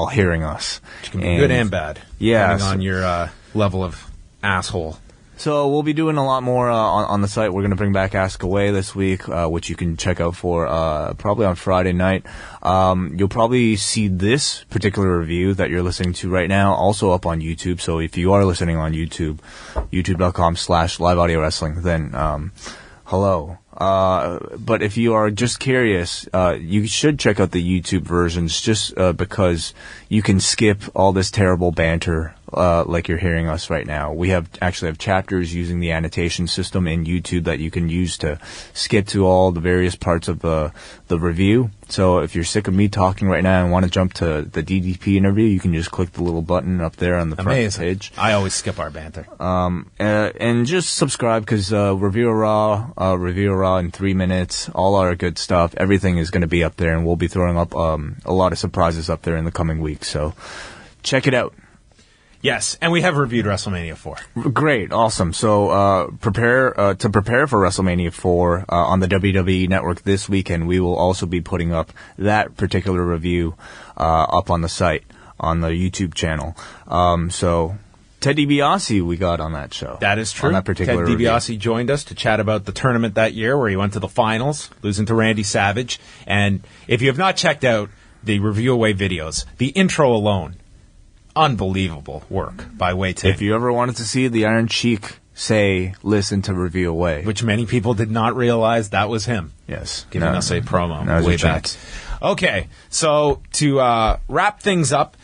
hearing us. Which can be good and bad, depending on your level of asshole. So we'll be doing a lot more on the site. We're going to bring back Ask Away this week, which you can check out for probably on Friday night. You'll probably see this particular review that you're listening to right now also up on YouTube. So if you are listening on YouTube, youtube.com/live audio wrestling, then hello. But if you are just curious, you should check out the YouTube versions just because you can skip all this terrible banter like you're hearing us right now. We actually have chapters using the annotation system in YouTube that you can use to skip to all the various parts of the review. So if you're sick of me talking right now and want to jump to the DDP interview, you can just click the little button up there on the front page. I always skip our banter. And just subscribe because Review-A-WAI in 3 minutes, all our good stuff, everything is going to be up there, and we'll be throwing up a lot of surprises up there in the coming weeks. So check it out. Yes, and we have reviewed WrestleMania 4. Great, awesome. So prepare for WrestleMania 4 on the WWE Network this weekend. We will also be putting up that particular review up on the site, on the YouTube channel. So Ted DiBiase we got on that show. That is true. On that particular Ted DiBiase joined us to chat about the tournament that year where he went to the finals, losing to Randy Savage. And if you have not checked out the Review-A-WAI videos, the intro alone, unbelievable work by Wei Ting. If you ever wanted to see the Iron Sheik say, listen to Review-A-WAI. Which many people did not realize that was him. Yes. Giving us a promo way back. Okay, so to wrap things up,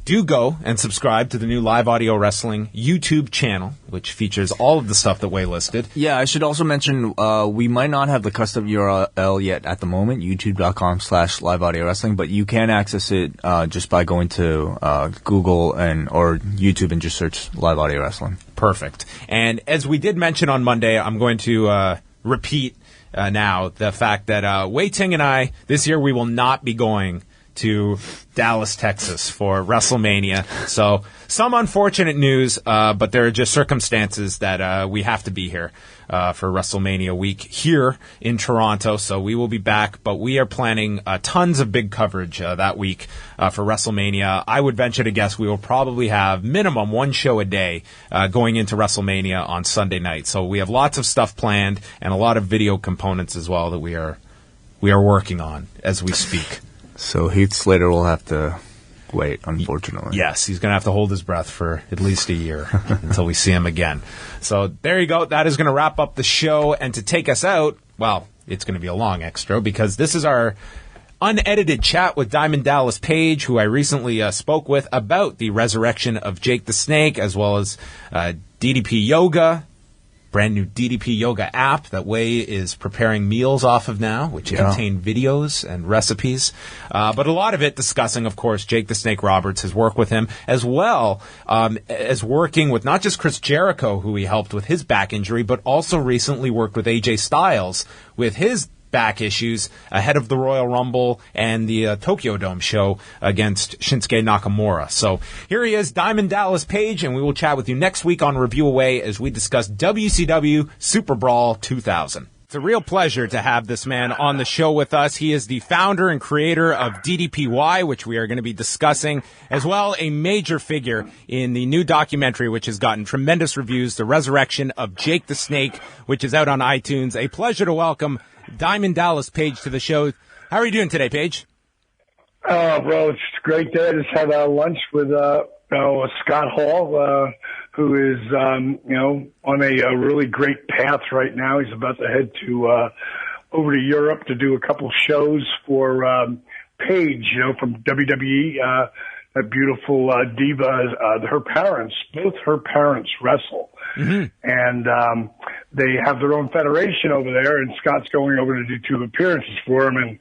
do go and subscribe to the new Live Audio Wrestling YouTube channel, which features all of the stuff that Wei listed. Yeah, I should also mention we might not have the custom URL yet at the moment, youtube.com/live audio wrestling, but you can access it just by going to Google or YouTube and just search Live Audio Wrestling. Perfect. And as we did mention on Monday, I'm going to repeat now the fact that Wei Ting and I, this year we will not be going to Dallas, Texas for WrestleMania. So some unfortunate news, but there are just circumstances that we have to be here for WrestleMania week here in Toronto. So we will be back, but we are planning tons of big coverage that week for WrestleMania. I would venture to guess we will probably have minimum one show a day going into WrestleMania on Sunday night. So we have lots of stuff planned and a lot of video components as well that we are working on as we speak. So Heath Slater will have to wait, unfortunately. Yes, he's going to have to hold his breath for at least a year until we see him again. So there you go. That is going to wrap up the show. And to take us out, well, it's going to be a long extra because this is our unedited chat with Diamond Dallas Page, who I recently spoke with about the resurrection of Jake the Snake, as well as DDP Yoga, brand new DDP Yoga app that Wei is preparing meals off of now, which contain videos and recipes. But a lot of it discussing, of course, Jake the Snake Roberts, his work with him, as well as working with not just Chris Jericho, who he helped with his back injury, but also recently worked with AJ Styles with his back issues ahead of the Royal Rumble and the Tokyo Dome show against Shinsuke Nakamura. So here he is, Diamond Dallas Page, and we will chat with you next week on Review-A-WAI as we discuss WCW Super Brawl 2000. It's a real pleasure to have this man on the show with us. He is the founder and creator of DDPY, which we are going to be discussing, as well a major figure in the new documentary, which has gotten tremendous reviews, The Resurrection of Jake the Snake, which is out on iTunes. A pleasure to welcome Diamond Dallas Page to the show. How are you doing today, Page? Oh, bro, it's a great day. I just had lunch with Scott Hall, who is, on a really great path right now. He's about to head to over to Europe to do a couple shows for Paige, from WWE. That beautiful diva. Both her parents wrestle. Mm-hmm. And they have their own federation over there, and Scott's going over to do 2 appearances for him. And,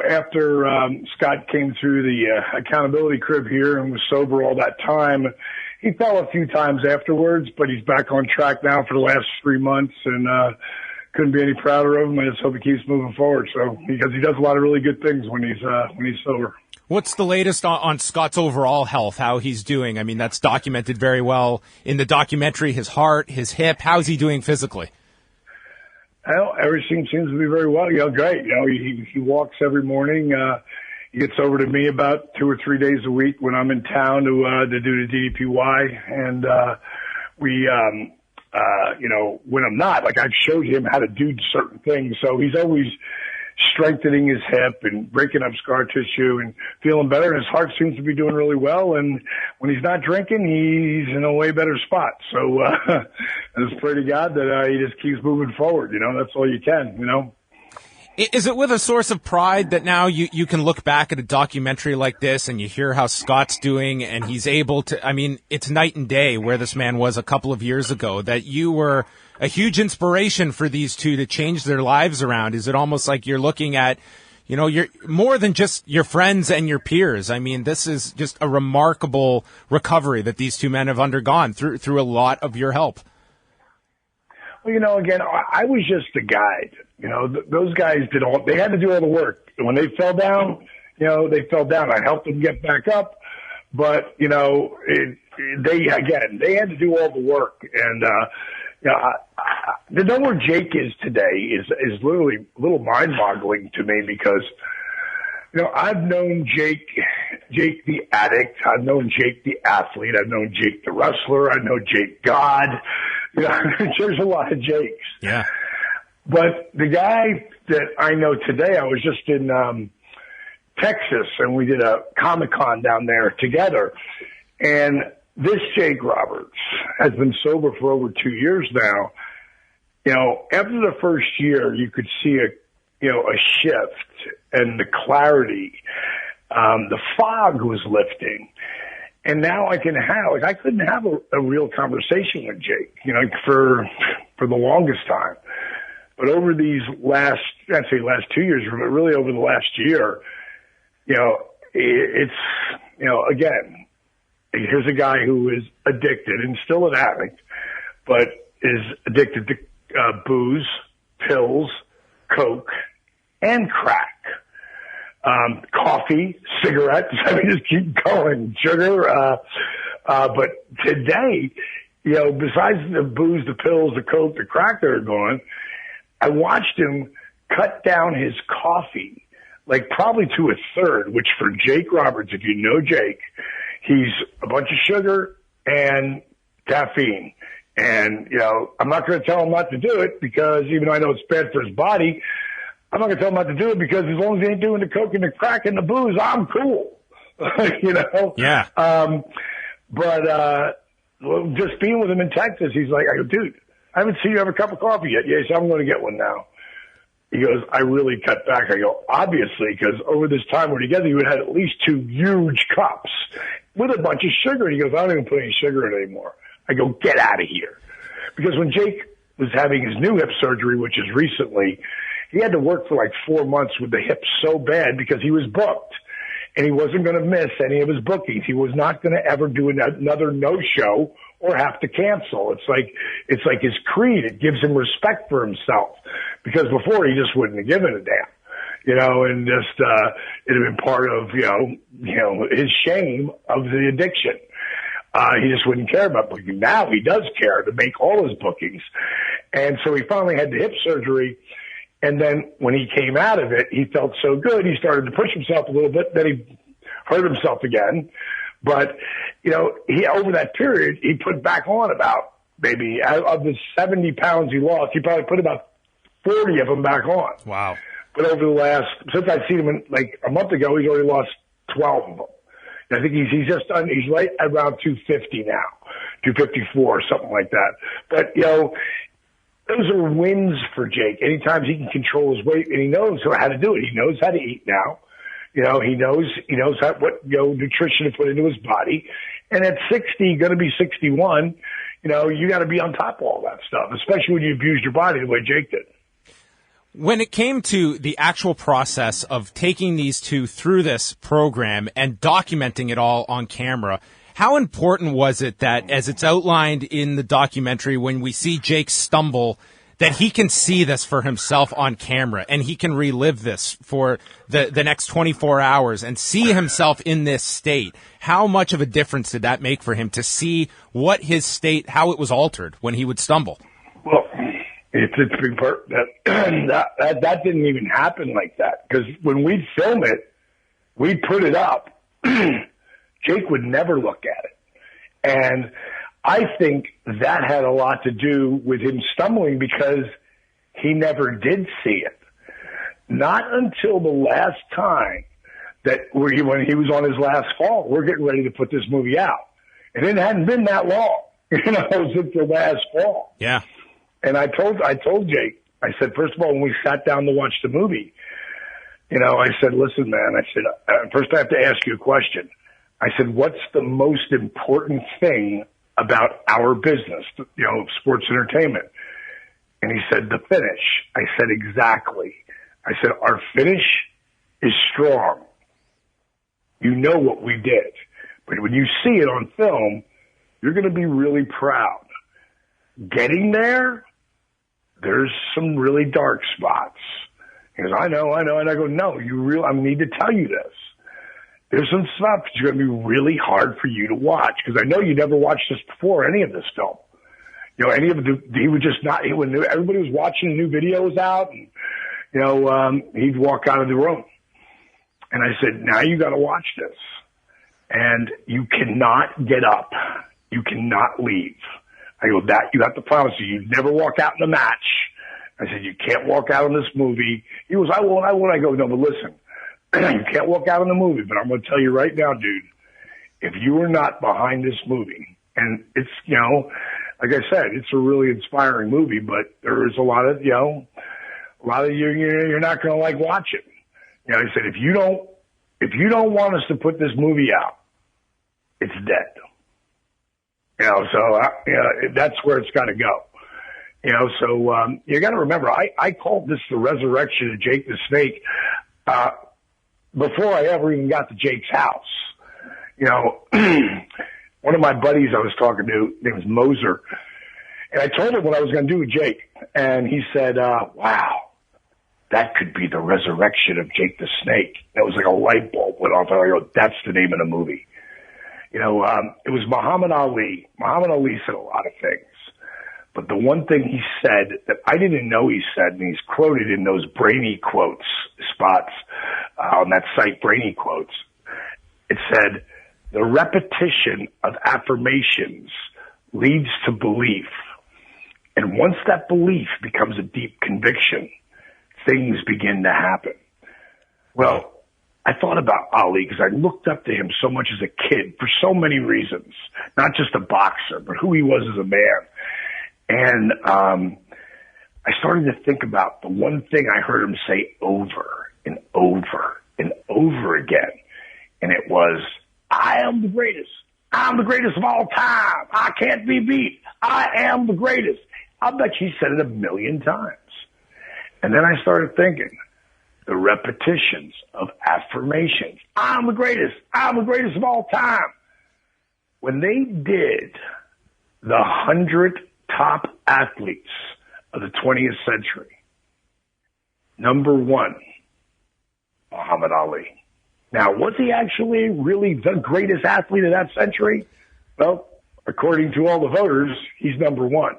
after Scott came through the accountability crib here and was sober all that time, he fell a few times afterwards, but he's back on track now for the last 3 months, and couldn't be any prouder of him. I just hope he keeps moving forward. So, because he does a lot of really good things when he's sober. What's the latest on Scott's overall health, how he's doing? I mean, that's documented very well in the documentary, his heart, his hip. How's he doing physically? Well, everything seems to be very well. Great. He walks every morning. He gets over to me about 2 or 3 days a week when I'm in town to do the DDPY. And we, when I'm not, I've showed him how to do certain things. So he's always strengthening his hip and breaking up scar tissue and feeling better. And his heart seems to be doing really well. And when he's not drinking, he's in a way better spot. So I just pray to God that he just keeps moving forward. That's all you can, Is it with a source of pride that now you can look back at a documentary like this and you hear how Scott's doing and he's able to, it's night and day where this man was a couple of years ago, that you were a huge inspiration for these two to change their lives around? Is it almost like you're looking at, you're more than just your friends and your peers? This is just a remarkable recovery that these two men have undergone through a lot of your help. Well, again, I was just a guide. Those guys they had to do all the work. When they fell down, they fell down. I helped them get back up. But, they had to do all the work. And, to know where Jake is today is literally a little mind-boggling to me because, I've known Jake the addict. I've known Jake the athlete. I've known Jake the wrestler. I know Jake God. There's a lot of Jakes. Yeah. But the guy that I know today, I was just in Texas, and we did a Comic-Con down there together. And this Jake Roberts has been sober for over 2 years now. After the first year, you could see a shift and the clarity. The fog was lifting. And now I can have, I couldn't have a real conversation with Jake, for the longest time. But over these last 2 years, but really over the last year, it's, again, here's a guy who is addicted and still an addict, but is addicted to booze, pills, coke, and crack. Coffee, cigarettes, just keep going, sugar. But today, besides the booze, the pills, the coke, the crack that are gone, I watched him cut down his coffee, probably to a third, which for Jake Roberts, if you know Jake, he's a bunch of sugar and caffeine. And, I'm not going to tell him not to do it because even though I know it's bad for his body, I'm not going to tell him not to do it because as long as he ain't doing the coke and the crack and the booze, I'm cool. Yeah. But just being with him in Texas, he's like, I go, dude, I haven't seen you have a cup of coffee yet. Yeah, so I'm going to get one now. He goes, I really cut back. I go, obviously, because over this time we're together, you had at least 2 huge cups with a bunch of sugar. He goes, I don't even put any sugar in it anymore. I go, get out of here. Because when Jake was having his new hip surgery, which is recently, he had to work for 4 months with the hip so bad because he was booked. And he wasn't going to miss any of his bookings. He was not going to ever do another no-show or have to cancel. It's like his creed. It gives him respect for himself. Because before he just wouldn't have given a damn. And just, it had been part of, his shame of the addiction. He just wouldn't care about booking. Now he does care to make all his bookings. And so he finally had the hip surgery. And then when he came out of it, he felt so good. He started to push himself a little bit. Then he hurt himself again. But, he over that period, he put back on about maybe of the 70 pounds he lost, he probably put about 40 of them back on. Wow. But over the since I've seen him a month ago, he's already lost 12 of them. I think he's just done. He's right around 250 now, 254, something like that. But those are wins for Jake. Anytime he can control his weight, and he knows how to do it. He knows how to eat now. He knows what nutrition to put into his body. And at 60, going to be 61, you got to be on top of all that stuff, especially when you abuse your body the way Jake did. When it came to the actual process of taking these two through this program and documenting it all on camera, how important was it that, as it's outlined in the documentary, when we see Jake stumble, that he can see this for himself on camera and he can relive this for the next 24 hours and see himself in this state? How much of a difference did that make for him to see what his state, how it was altered when he would stumble? Well, it's a big part that didn't even happen like that, because when we'd film it, we'd put it up. Jake would never look at it. And I think that had a lot to do with him stumbling, because he never did see it. Not until the last time when he was on his last fall, we're getting ready to put this movie out. And it hadn't been that long, since the last fall. Yeah. And I told Jake, I said, first of all, when we sat down to watch the movie, I said, listen, man, I said, first I have to ask you a question. I said, what's the most important thing about our business, sports entertainment? And he said, the finish. I said, exactly. I said, our finish is strong. You know what we did. But when you see it on film, you're going to be really proud. Getting there, there's some really dark spots. He goes, I know. And I go, no, I need to tell you this. There's some stuff that's going to be really hard for you to watch, because I know you never watched this before, any of this film. Any of it, he would just not, when everybody was watching the new videos out, and, he'd walk out of the room. And I said, now you got to watch this. And you cannot get up. You cannot leave. I go, that you have to promise you'd never walk out in a match. I said, you can't walk out in this movie. He goes, I won't. I go, no, but listen. You can't walk out in the movie, but I'm going to tell you right now, dude, if you are not behind this movie, and it's, like I said, it's a really inspiring movie, but there is a lot of you're not going to like watch it. I said, if you don't want us to put this movie out, it's dead. That's where it's got to go. So you got to remember, I called this the resurrection of Jake the Snake, before I ever even got to Jake's house. One of my buddies I was talking to, his name was Moser, and I told him what I was going to do with Jake, and he said, wow, that could be the resurrection of Jake the Snake. That was like a light bulb went off, and I go, that's the name of the movie. It was Muhammad Ali. Muhammad Ali said a lot of things. But the one thing he said that I didn't know he said, and he's quoted in those Brainy Quotes spots on that site, Brainy Quotes, it said, the repetition of affirmations leads to belief. And once that belief becomes a deep conviction, things begin to happen. Well, I thought about Ali because I looked up to him so much as a kid for so many reasons, not just a boxer, but who he was as a man. And I started to think about the one thing I heard him say over and over and over again. And it was, I am the greatest. I'm the greatest of all time. I can't be beat. I am the greatest. I bet you he said it 1,000,000 times. And then I started thinking, the repetitions of affirmations. I'm the greatest. I'm the greatest of all time. When they did the 100 top athletes of the 20th century, number one, Muhammad Ali. Now, was he actually really the greatest athlete of that century? Well, according to all the voters, he's number one.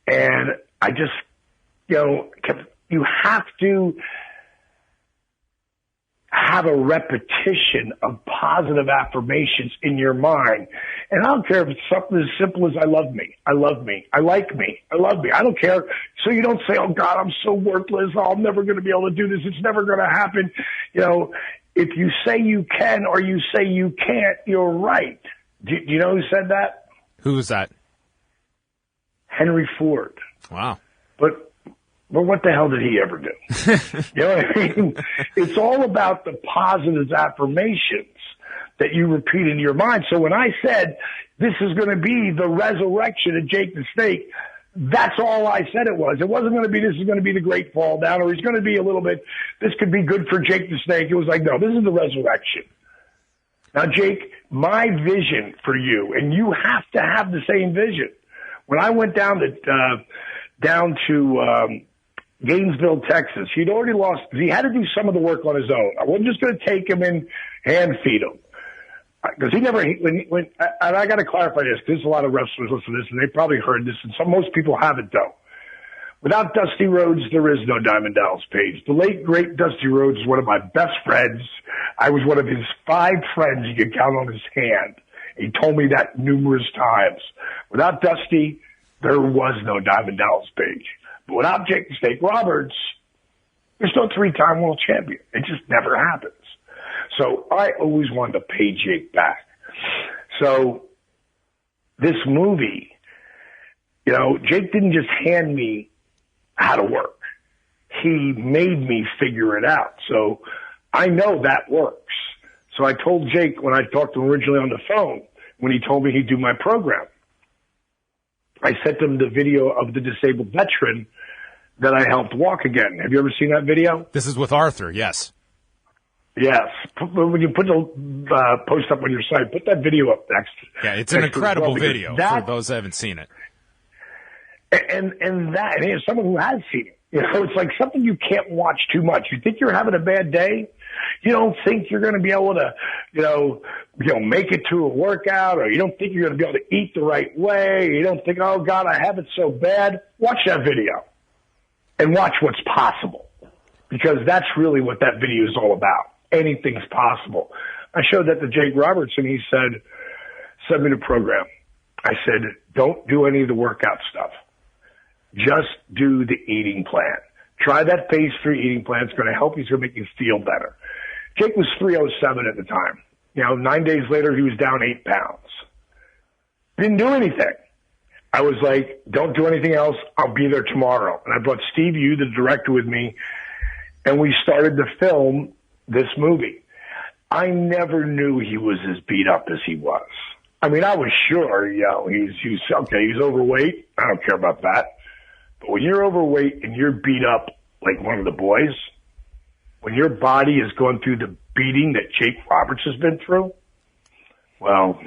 And I just, you have to have a repetition of positive affirmations in your mind. And I don't care if it's something as simple as I love me, I love me, I like me, I love me. I don't care. So you don't say, oh God, I'm so worthless. Oh, I'm never going to be able to do this. It's never going to happen. if you say you can or you say you can't, you're right. Do you know who said that? Who was that? Henry Ford. Wow. But what the hell did he ever do? You know what I mean? It's all about the positive affirmations that you repeat in your mind. So when I said this is going to be the resurrection of Jake the Snake, that's all I said it was. It wasn't going to be this is going to be the great fall down, or he's going to be a little bit, this could be good for Jake the Snake. It was like, no, this is the resurrection. Now, Jake, my vision for you, and you have to have the same vision. When I went down to Gainesville, Texas, he'd already lost. He had to do some of the work on his own. I wasn't just going to take him and hand feed him. Because he never, and I got to clarify this, because there's a lot of wrestlers listen to this, and they probably heard this, and most people haven't, though. Without Dusty Rhodes, there is no Diamond Dallas Page. The late, great Dusty Rhodes is one of my best friends. I was one of his 5 friends you could count on his hand. He told me that numerous times. Without Dusty, there was no Diamond Dallas Page. But without Jake the Snake Roberts, there's no 3-time world champion. It just never happens. So I always wanted to pay Jake back. So this movie, you know, Jake didn't just hand me how to work. He made me figure it out. So I know that works. So I told Jake when I talked to him originally on the phone, when he told me he'd do my program, I sent him the video of the disabled veteran that I helped walk again. Have you ever seen that video? This is with Arthur, yes. Yes. When you put the post up on your site, put that video up next. Yeah, it's an incredible video for those that haven't seen it. And as someone who has seen it, you know, it's like something you can't watch too much. You think you're having a bad day. You don't think you're going to be able to, you know, make it to a workout, or you don't think you're going to be able to eat the right way. You don't think, oh God, I have it so bad. Watch that video and watch what's possible, because that's really what that video is all about. Anything's possible. I showed that to Jake Roberts, and he said, send me the program. I said, don't do any of the workout stuff. Just do the eating plan. Try that phase 3 eating plan. It's going to help you. It's going to make you feel better. Jake was 307 at the time. You know, 9 days later, he was down 8 pounds. Didn't do anything. I was like, don't do anything else. I'll be there tomorrow. And I brought Steve Yu, the director, with me, and we started to film this movie. I never knew he was as beat up as he was. I mean, I was sure, you know, he's okay, he's overweight. I don't care about that. But when you're overweight and you're beat up like one of the boys, when your body is going through the beating that Jake Roberts has been through, well,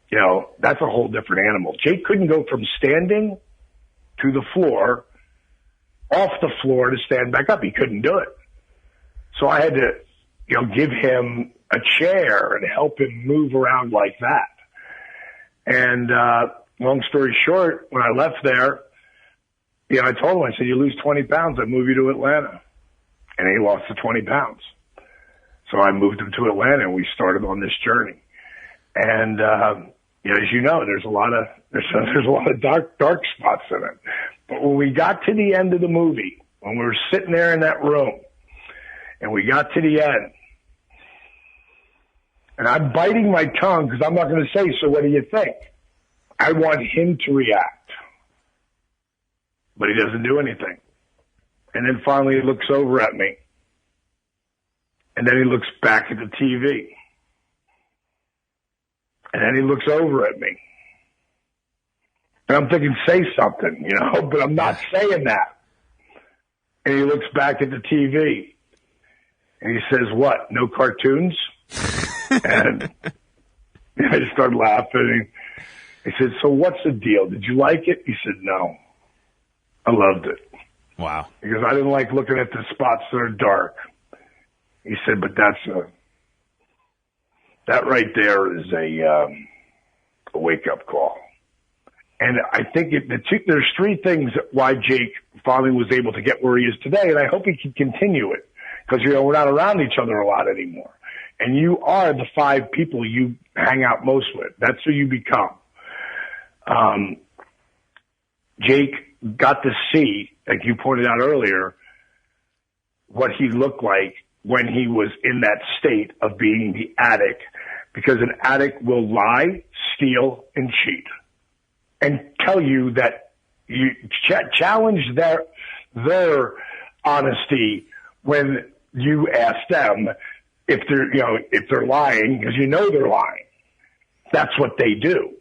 you know, that's a whole different animal. Jake couldn't go from standing to the floor, off the floor to stand back up. He couldn't do it. So I had to, you know, give him a chair and help him move around like that. And long story short, when I left there, you know, I told him, I said, you lose 20 pounds, I move you to Atlanta. And he lost the 20 pounds. So I moved him to Atlanta, and we started on this journey. And, you know, as you know, there's a lot of dark spots in it. But when we got to the end of the movie, when we were sitting there in that room, and we got to the end, and I'm biting my tongue because I'm not going to say, so what do you think? I want him to react. But he doesn't do anything. And then finally he looks over at me. And then he looks back at the TV. And then he looks over at me. And I'm thinking, say something, you know, but I'm not saying that. And he looks back at the TV. And he says, what, no cartoons? And I just started laughing. He said, so what's the deal? Did you like it? He said, no. I loved it. Wow. Because I didn't like looking at the spots that are dark. He said, but that right there is a wake-up call. And I think there's 3 things why Jake finally was able to get where he is today, and I hope he can continue it. Because, you know, we're not around each other a lot anymore. And you are the 5 people you hang out most with. That's who you become. Jake got to see, like you pointed out earlier, what he looked like when he was in that state of being the addict, because an addict will lie, steal, and cheat, and tell you that you challenge their honesty when you ask them if they're lying, because they're lying. That's what they do.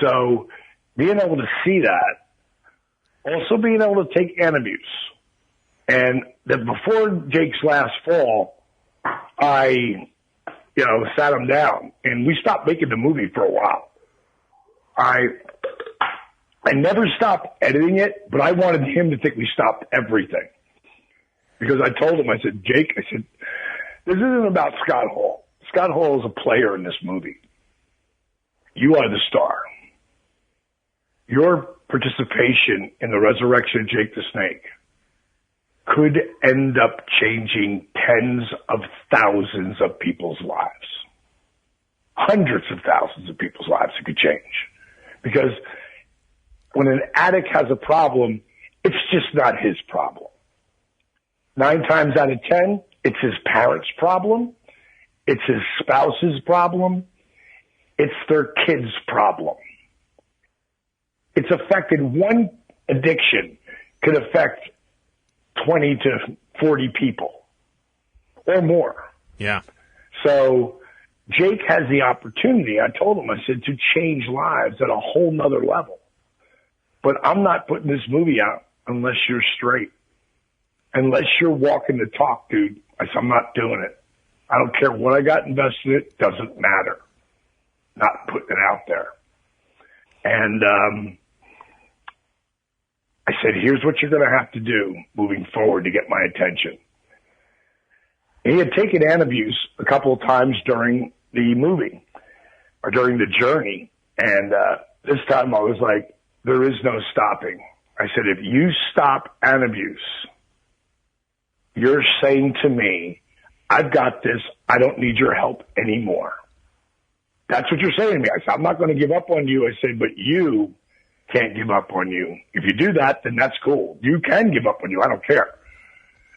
So being able to see that, also being able to take interviews. And that before Jake's last fall, I, sat him down and we stopped making the movie for a while. I never stopped editing it, but I wanted him to think we stopped everything. Because I told him, I said, Jake, this isn't about Scott Hall. Scott Hall is a player in this movie. You are the star. Your participation in the resurrection of Jake the Snake could end up changing tens of thousands of people's lives. Hundreds of thousands of people's lives it could change. Because when an addict has a problem, it's just not his problem. 9 times out of 10, it's his parents' problem. It's his spouse's problem. It's their kid's problem. It's affected, one addiction could affect 20 to 40 people or more. Yeah. So Jake has the opportunity, I told him, I said, to change lives at a whole nother level. But I'm not putting this movie out unless you're straight. Unless you're walking the talk, dude. I said, I'm not doing it. I don't care what I got invested in. It doesn't matter. Not putting it out there. And I said, here's what you're going to have to do moving forward to get my attention. And he had taken interviews a couple of times during the movie or during the journey. And this time I was like, there is no stopping. I said, if you stop interviews, you're saying to me, I've got this. I don't need your help anymore. That's what you're saying to me. I said, I'm not going to give up on you. I said, but you can't give up on you. If you do that, then that's cool. You can give up on you. I don't care.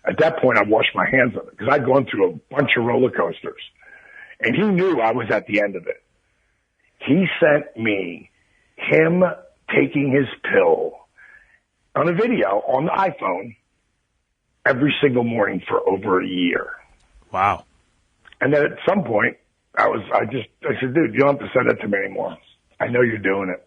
At that point, I washed my hands of it because I'd gone through a bunch of roller coasters. And he knew I was at the end of it. He sent me him taking his pill on a video on the iPhone every single morning for over a year. Wow. And then at some point, I said, dude, you don't have to send that to me anymore. I know you're doing it.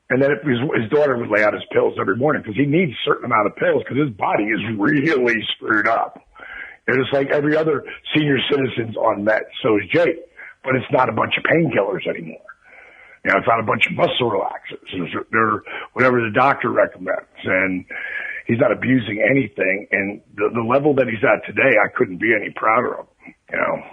And then his daughter would lay out his pills every morning because he needs a certain amount of pills because his body is really screwed up. And it's like every other senior citizen's on meds. So is Jake. But it's not a bunch of painkillers anymore. It's not a bunch of muscle relaxers. They're whatever the doctor recommends. And he's not abusing anything. And the level that he's at today, I couldn't be any prouder of him,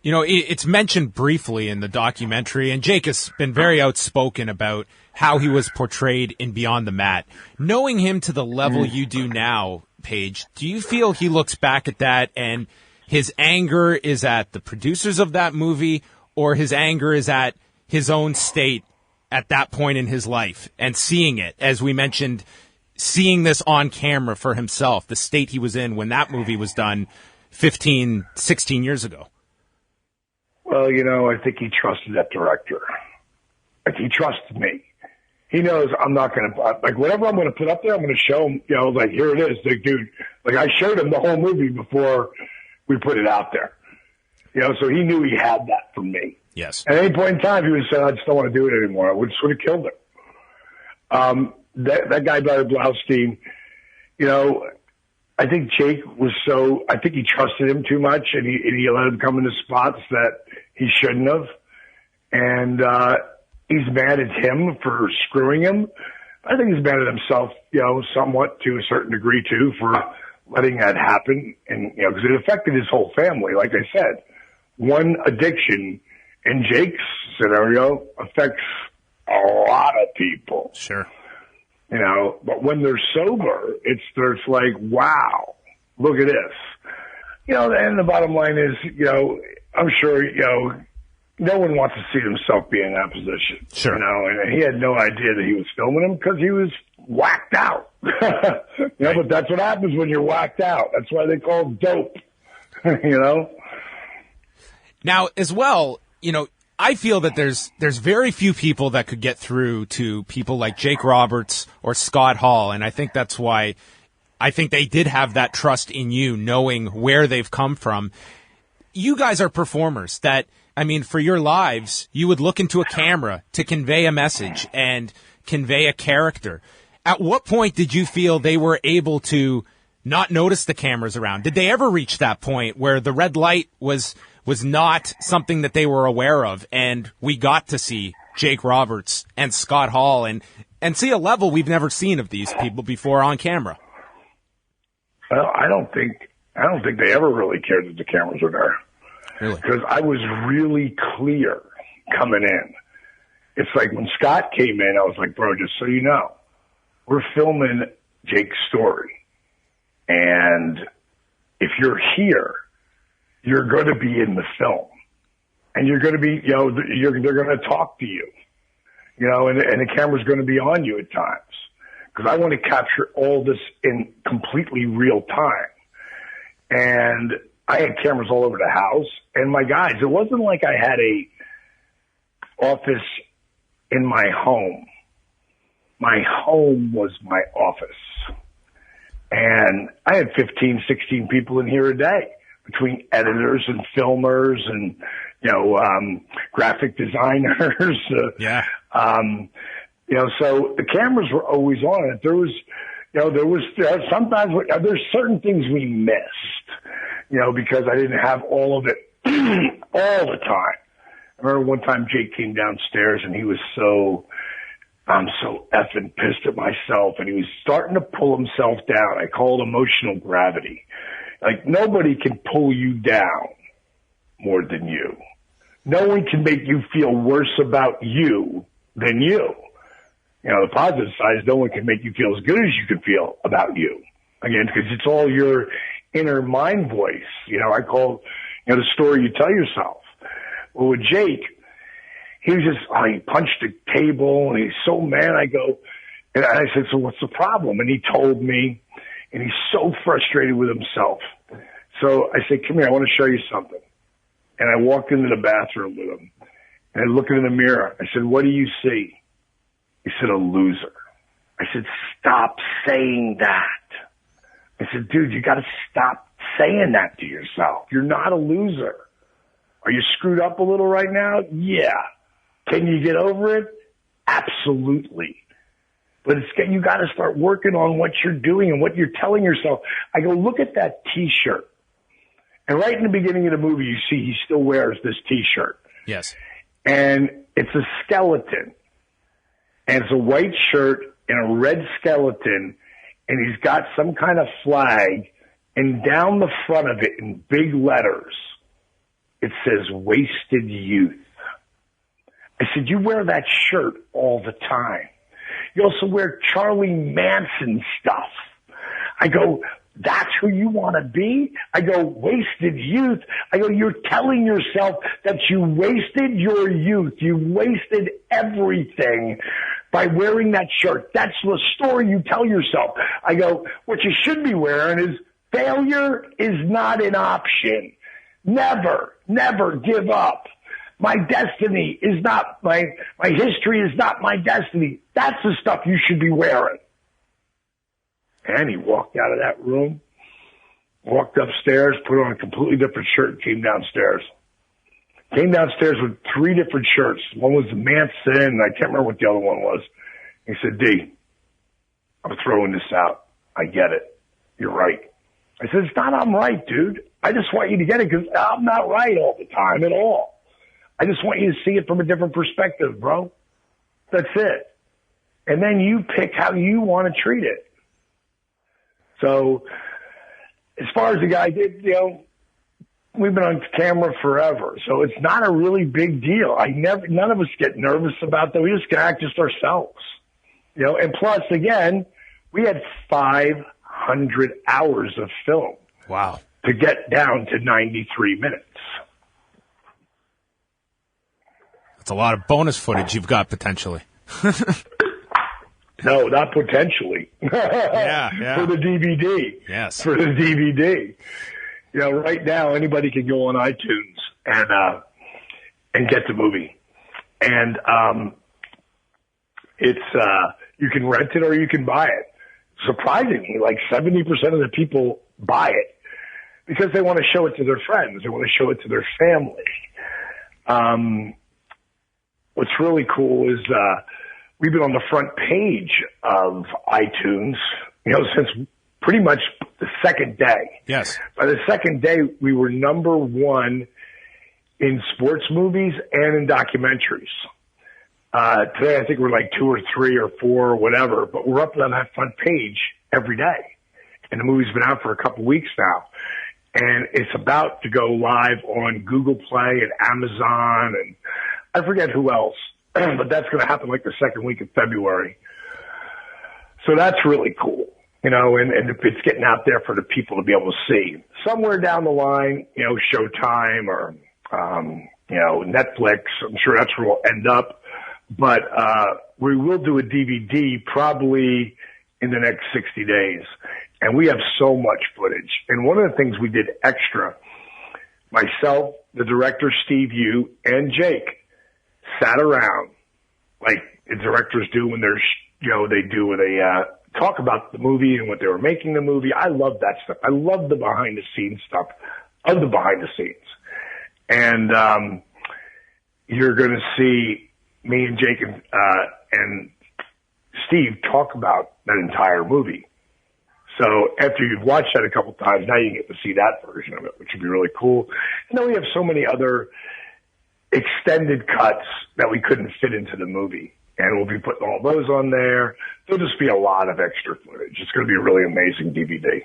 It's mentioned briefly in the documentary, and Jake has been very outspoken about how he was portrayed in Beyond the Mat. Knowing him to the level you do now, Paige, do you feel he looks back at that and his anger is at the producers of that movie, or his anger is at his own state at that point in his life and seeing it, as we mentioned, seeing this on camera for himself, the state he was in when that movie was done 15, 16 years ago? Well, I think he trusted that director. Like, he trusted me. He knows I'm not going to, whatever I'm going to put up there, I'm going to show him, here it is. Like, dude, I showed him the whole movie before we put it out there. So he knew he had that from me. Yes. At any point in time, he would say, I just don't want to do it anymore. I would sort of killed him. That guy, Barry Blaustein, I think Jake I think he trusted him too much and he let him come into spots that he shouldn't have. And, he's mad at him for screwing him. I think he's mad at himself, somewhat to a certain degree too, for letting that happen. And, because it affected his whole family. Like I said, one addiction in Jake's scenario affects a lot of people. Sure. But when they're sober, it's like, wow, look at this. And the bottom line is, I'm sure, no one wants to see himself be in that position. Sure. And he had no idea that he was filming him because he was whacked out. But that's what happens when you're whacked out. That's why they call it dope. Now, as well, I feel that there's very few people that could get through to people like Jake Roberts or Scott Hall, and I think that's why I think they did have that trust in you, knowing where they've come from. You guys are performers that, for your lives, you would look into a camera to convey a message and convey a character. At what point did you feel they were able to not notice the cameras around? Did they ever reach that point where the red light was not something that they were aware of, and we got to see Jake Roberts and Scott Hall and see a level we've never seen of these people before on camera? Well, I don't think they ever really cared that the cameras were there. Really? Because I was really clear coming in. It's like when Scott came in, I was like, bro, just so you know, we're filming Jake's story. And if you're here, you're going to be in the film. And you're going to be, they're going to talk to you. And the camera's going to be on you at times. Because I want to capture all this in completely real time. And I had cameras all over the house. And my guys, it wasn't like I had a office in my home. My home was my office. And I had 15, 16 people in here a day, between editors and filmers and, graphic designers. So the cameras were always on it. Sometimes there's certain things we missed, because I didn't have all of it all the time. I remember one time Jake came downstairs and he was I'm so effing pissed at myself, and he was starting to pull himself down. I call it emotional gravity. Like, nobody can pull you down more than you. No one can make you feel worse about you than you. The positive side is no one can make you feel as good as you can feel about you. Again, because it's all your inner mind voice. I call, the story you tell yourself. Well, with Jake, he was just, he punched the table and he's so mad. And I said, so what's the problem? And he told me, and he's so frustrated with himself. So I said, come here, I want to show you something. And I walked into the bathroom with him and I looked in the mirror. I said, what do you see? He said, a loser. I said, stop saying that. I said, dude, you got to stop saying that to yourself. You're not a loser. Are you screwed up a little right now? Yeah. Can you get over it? Absolutely. But you got to start working on what you're doing and what you're telling yourself. I go, look at that T-shirt. And right in the beginning of the movie, you see he still wears this T-shirt. Yes. And it's a skeleton. And it's a white shirt and a red skeleton. And he's got some kind of flag. And down the front of it in big letters, it says wasted youth. I said, you wear that shirt all the time. You also wear Charlie Manson stuff. I go, that's who you want to be? I go, wasted youth. I go, you're telling yourself that you wasted your youth. You wasted everything by wearing that shirt. That's the story you tell yourself. I go, what you should be wearing is failure is not an option. Never, never give up. My destiny is not, my history is not my destiny. That's the stuff you should be wearing. And he walked out of that room, walked upstairs, put on a completely different shirt, and came downstairs. Came downstairs with 3 different shirts. One was the Manson, and I can't remember what the other one was. He said, D, I'm throwing this out. I get it. You're right. I said, it's not I'm right, dude. I just want you to get it because I'm not right all the time at all. I just want you to see it from a different perspective, bro. That's it. And then you pick how you want to treat it. So as far as the guy did, we've been on camera forever. So it's not a really big deal. None of us get nervous about that. We just can act just ourselves, and plus again, we had 500 hours of film. Wow. To get down to 93 minutes. It's a lot of bonus footage you've got potentially. No, not potentially. Yeah. For the DVD. Yes. For the DVD. You know, right now anybody can go on iTunes and get the movie. And it's you can rent it or you can buy it. Surprisingly, like 70% of the people buy it because they want to show it to their friends. They want to show it to their family. What's really cool is we've been on the front page of iTunes, you know, since pretty much the second day. Yes. By the second day, we were number one in sports movies and in documentaries. Today, I think we're like 2 or 3 or 4 or whatever, but we're up on that front page every day. And the movie's been out for a couple weeks now. And it's about to go live on Google Play and Amazon and I forget who else, but that's going to happen like the second week of February. So that's really cool, you know, and if it's getting out there for the people to be able to see. Somewhere down the line, you know, Showtime or, you know, Netflix, I'm sure that's where we'll end up. But we will do a DVD probably in the next 60 days. And we have so much footage. And one of the things we did extra, myself, the director, Steve Yu, and Jake sat around like the directors do when they're, you know, they do when they talk about the movie and what they were making the movie. I love that stuff. I love the behind the scenes stuff of the behind the scenes. And you're going to see me and Jake and Steve talk about that entire movie. So after you've watched that a couple times, now you get to see that version of it, which would be really cool. And then we have so many other extended cuts that we couldn't fit into the movie. And we'll be putting all those on there. There'll just be a lot of extra footage. It's going to be a really amazing DVD.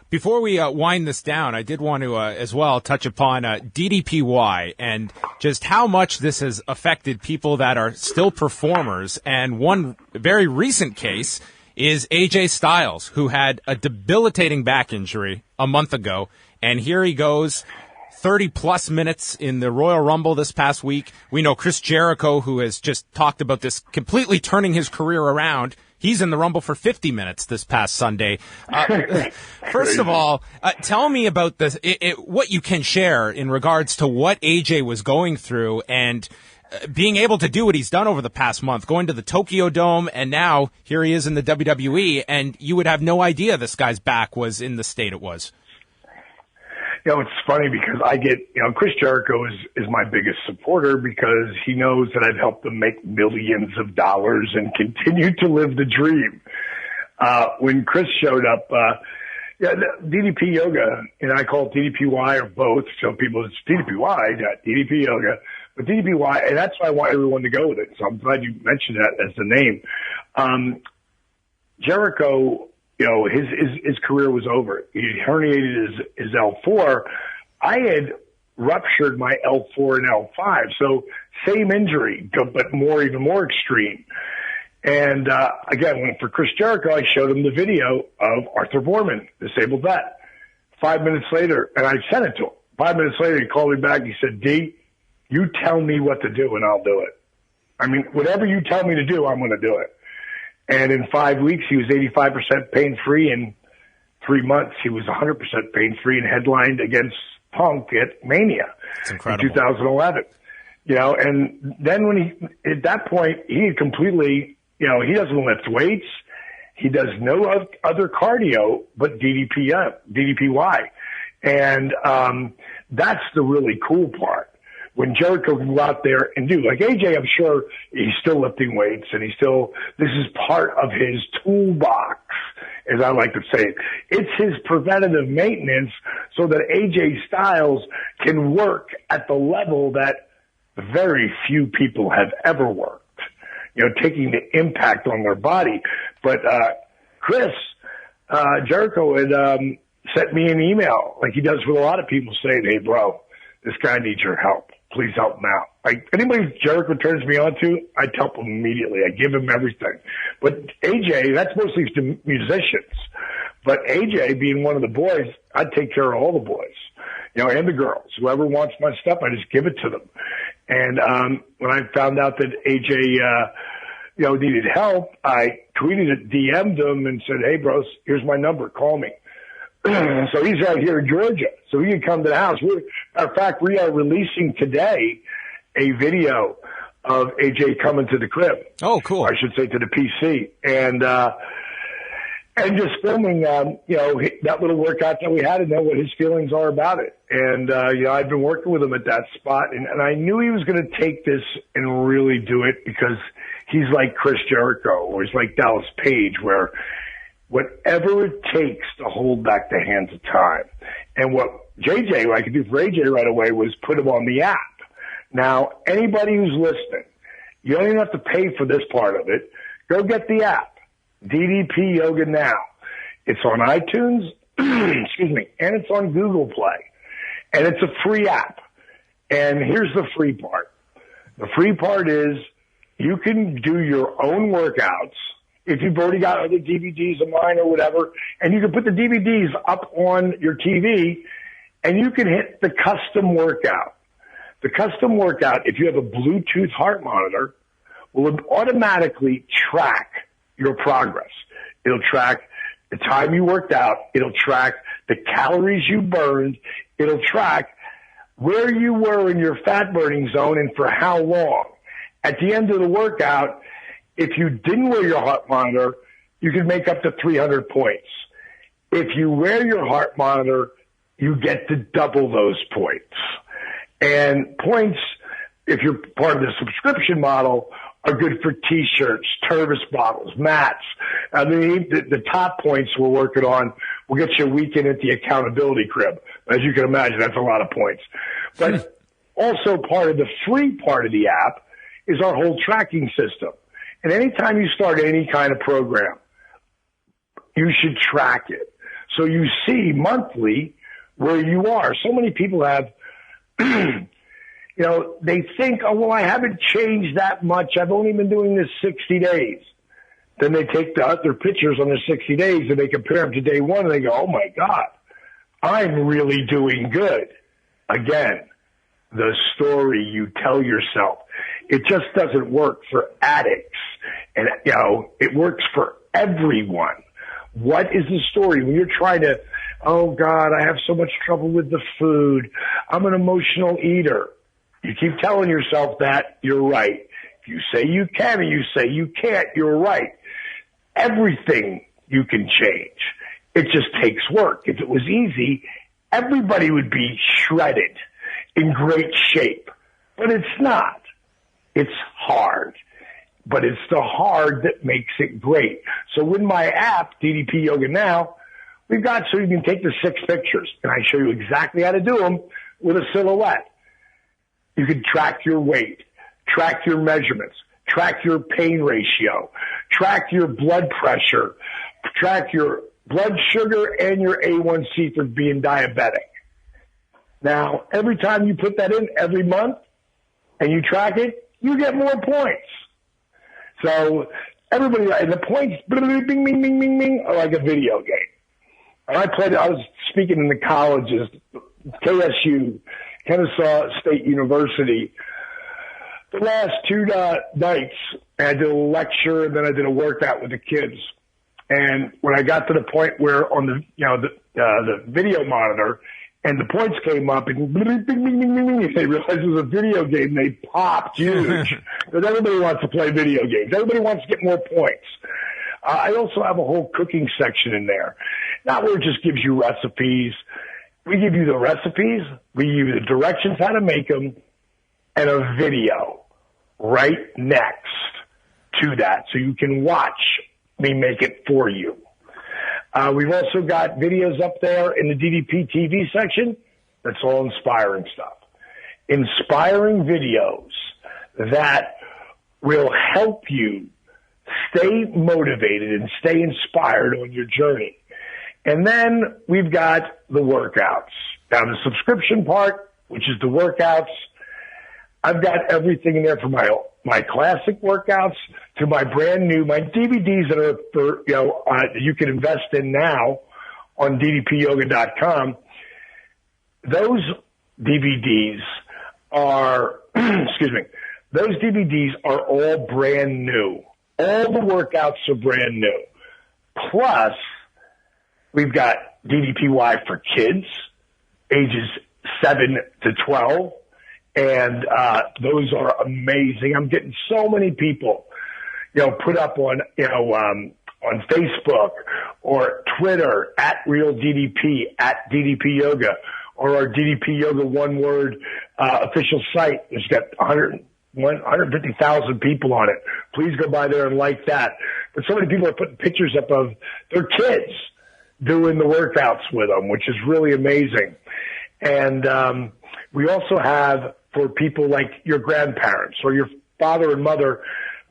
Before we wind this down, I did want to as well touch upon DDPY and just how much this has affected people that are still performers. And one very recent case is AJ Styles, who had a debilitating back injury a month ago. And here he goes, 30-plus minutes in the Royal Rumble this past week. We know Chris Jericho, who has just talked about this completely turning his career around. He's in the Rumble for 50 minutes this past Sunday. First of all, tell me about this, what you can share in regards to what AJ was going through and being able to do what he's done over the past month, going to the Tokyo Dome, and now here he is in the WWE, and you would have no idea this guy's back was in the state it was. You know, it's funny because I get, you know, Chris Jericho is my biggest supporter because he knows that I've helped him make millions of dollars and continue to live the dream. When Chris showed up, DDP Yoga, and I call it DDPY or both. So people, it's DDPY, not DDP Yoga, but DDPY, and that's why I want everyone to go with it. So I'm glad you mentioned that as the name. Jericho, you know, his career was over. He herniated his L4. I had ruptured my L4 and L5. So same injury, but even more extreme. And, again, for Chris Jericho, I showed him the video of Arthur Borman, disabled vet. 5 minutes later, and I sent it to him. 5 minutes later, he called me back. He said, D, you tell me what to do and I'll do it. I mean, whatever you tell me to do, I'm going to do it. And in 5 weeks, he was 85% pain-free. In 3 months, he was 100% pain-free and headlined against Punk at Mania in 2011. You know, and then at that point, he had completely, you know, he doesn't lift weights. He does no other cardio but DDPY. And that's the really cool part. When Jericho can go out there and do, like AJ, I'm sure he's still lifting weights and this is part of his toolbox, as I like to say. It's his preventative maintenance so that AJ Styles can work at the level that very few people have ever worked, you know, taking the impact on their body. But, Chris, Jericho had, sent me an email like he does with a lot of people saying, hey bro, this guy needs your help. Please help him out. Like anybody Jericho turns me on to, I help him immediately. I give him everything. But AJ, that's mostly to musicians. But AJ, being one of the boys, I'd take care of all the boys, you know, and the girls. Whoever wants my stuff, I just give it to them. And when I found out that AJ, needed help, I tweeted it, DM'd him, and said, "Hey, bros, here's my number. Call me." So he's right here in Georgia, so he can come to the house. Matter of fact, we are releasing today a video of AJ coming to the crib. Oh, cool. I should say to the PC, and just filming, that little workout that we had, and know what his feelings are about it. And I've been working with him at that spot, and I knew he was going to take this and really do it because he's like Chris Jericho, or he's like Dallas Page, where whatever it takes to hold back the hands of time. And what I could do for AJ right away was put him on the app. Now, anybody who's listening, you don't even have to pay for this part of it. Go get the app, DDP Yoga Now. It's on iTunes, excuse me, and it's on Google Play. And it's a free app. And here's the free part. The free part is you can do your own workouts if you've already got other DVDs of mine or whatever, and you can put the DVDs up on your TV, and you can hit the custom workout. The custom workout, if you have a Bluetooth heart monitor, will automatically track your progress. It'll track the time you worked out. It'll track the calories you burned. It'll track where you were in your fat burning zone and for how long. At the end of the workout, if you didn't wear your heart monitor, you could make up to 300 points. If you wear your heart monitor, you get to double those points. And points, if you're part of the subscription model, are good for T-shirts, Tervis bottles, mats. I mean, the top points we're working on will get you a weekend at the accountability crib. As you can imagine, that's a lot of points. But also part of the free part of the app is our whole tracking system. And anytime you start any kind of program, you should track it. So you see monthly where you are. So many people have, they think, oh, well, I haven't changed that much. I've only been doing this 60 days. Then they take their pictures on their 60 days and they compare them to day one and they go, oh my God, I'm really doing good. Again, the story you tell yourself. It just doesn't work for addicts. And, it works for everyone. What is the story when you're trying to, oh God, I have so much trouble with the food. I'm an emotional eater. You keep telling yourself that, you're right. If you say you can and you say you can't, you're right. Everything you can change. It just takes work. If it was easy, everybody would be shredded in great shape. But it's not. It's hard. But it's the hard that makes it great. So with my app, DDP Yoga Now, we've got so you can take the 6 pictures, and I show you exactly how to do them with a silhouette. You can track your weight, track your measurements, track your pain ratio, track your blood pressure, track your blood sugar and your A1C for being diabetic. Now, every time you put that in every month and you track it, you get more points. So everybody, and the points, bing, bing, bing, bing, bing, are like a video game. And I was speaking in the colleges, KSU, Kennesaw State University, the last 2 nights. And I did a lecture and then I did a workout with the kids. And when I got to the point where on the video monitor and the points came up and bing, bing, bing, bing, bing, they realized it was a video game. They popped huge because everybody wants to play video games. Everybody wants to get more points. I also have a whole cooking section in there. Not where it just gives you recipes. We give you the recipes. We give you the directions how to make them and a video right next to that so you can watch me make it for you. We've also got videos up there in the DDP TV section. That's all inspiring stuff. Inspiring videos that will help you stay motivated and stay inspired on your journey. And then we've got the workouts. Now, the subscription part, which is the workouts, I've got everything in there from my classic workouts to my brand new, my DVDs that are for, you can invest in now on ddpyoga.com. Those DVDs are, those DVDs are all brand new. All the workouts are brand new. Plus, we've got DDPY for kids, ages 7 to 12. And those are amazing. I'm getting so many people, put up on, on Facebook or Twitter at Real DDP, at DDP Yoga, or our DDP Yoga one-word official site. It's got 150,000 people on it. Please go by there and like that. But so many people are putting pictures up of their kids doing the workouts with them, which is really amazing. And we also have, for people like your grandparents or your father and mother,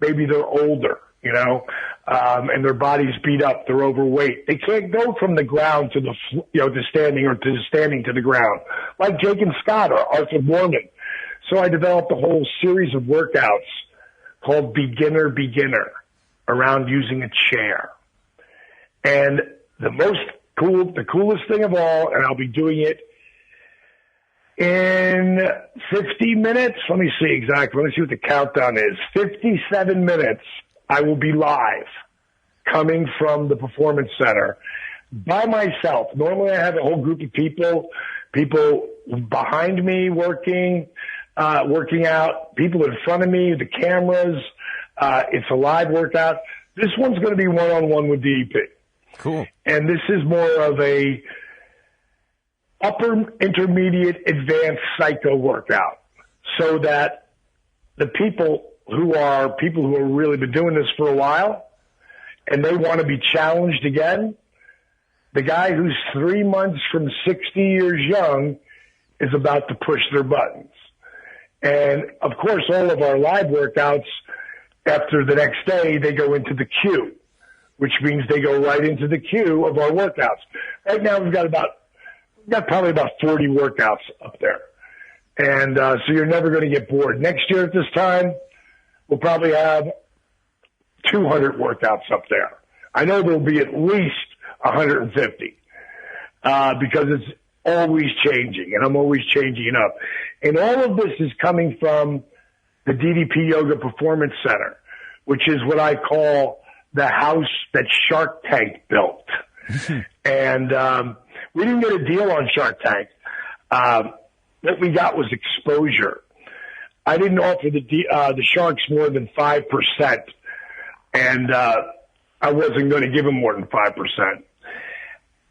maybe they're older, and their body's beat up, they're overweight. They can't go from the ground to the, to standing, or to standing to the ground, like Jake and Scott or Arthur Mormon. So I developed a whole series of workouts called Beginner around using a chair. And the coolest thing of all, and I'll be doing it in 50 minutes. Let me see exactly. Let me see what the countdown is. 57 minutes. I will be live coming from the Performance Center by myself. Normally I have a whole group of people behind me working out, people in front of me, the cameras. It's a live workout. This one's going to be one-on-one with DDP. Cool. And this is more of a upper intermediate advanced psycho workout, so that the people who have really been doing this for a while and they want to be challenged again, the guy who's 3 months from 60 years young is about to push their buttons. And of course, all of our live workouts, after the next day, they go into the queue, which means they go right into the queue of our workouts. Right now we've got probably about 40 workouts up there. And so you're never going to get bored. Next year at this time, we'll probably have 200 workouts up there. I know there'll be at least 150 because it's always changing, and I'm always changing it up. And all of this is coming from the DDP Yoga Performance Center, which is what I call the house that Shark Tank built. And we didn't get a deal on Shark Tank. What we got was exposure. I didn't offer the Sharks more than 5%, and I wasn't going to give them more than 5%.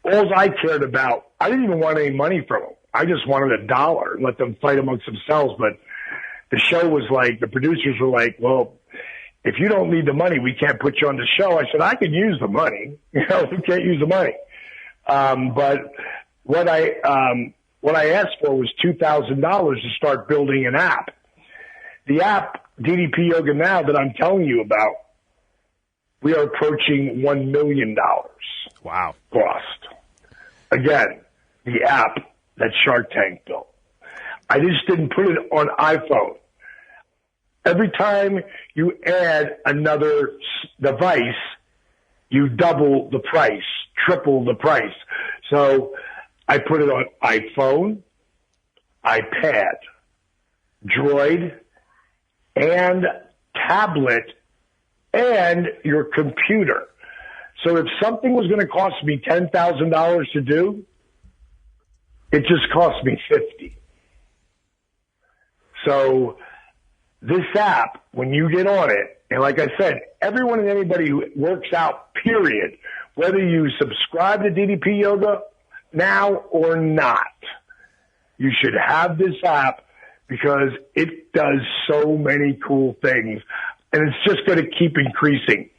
All I cared about, I didn't even want any money from them. I just wanted $1 and let them fight amongst themselves. But the show was like, the producers were like, well, if you don't need the money, we can't put you on the show. I said, I could use the money. We can't use the money. But what I asked for was $2,000 to start building an app. The app, DDP Yoga Now, that I'm telling you about, we are approaching $1 million. Wow. Cost. Again, the app that Shark Tank built. I just didn't put it on iPhone. Every time you add another device, you double the price, triple the price. So I put it on iPhone, iPad, Droid, and tablet, and your computer. So if something was going to cost me $10,000 to do, it just cost me $50,000. So this app, when you get on it, and like I said, everyone and anybody who works out, period, whether you subscribe to DDP Yoga Now or not, you should have this app because it does so many cool things, and it's just going to keep increasing.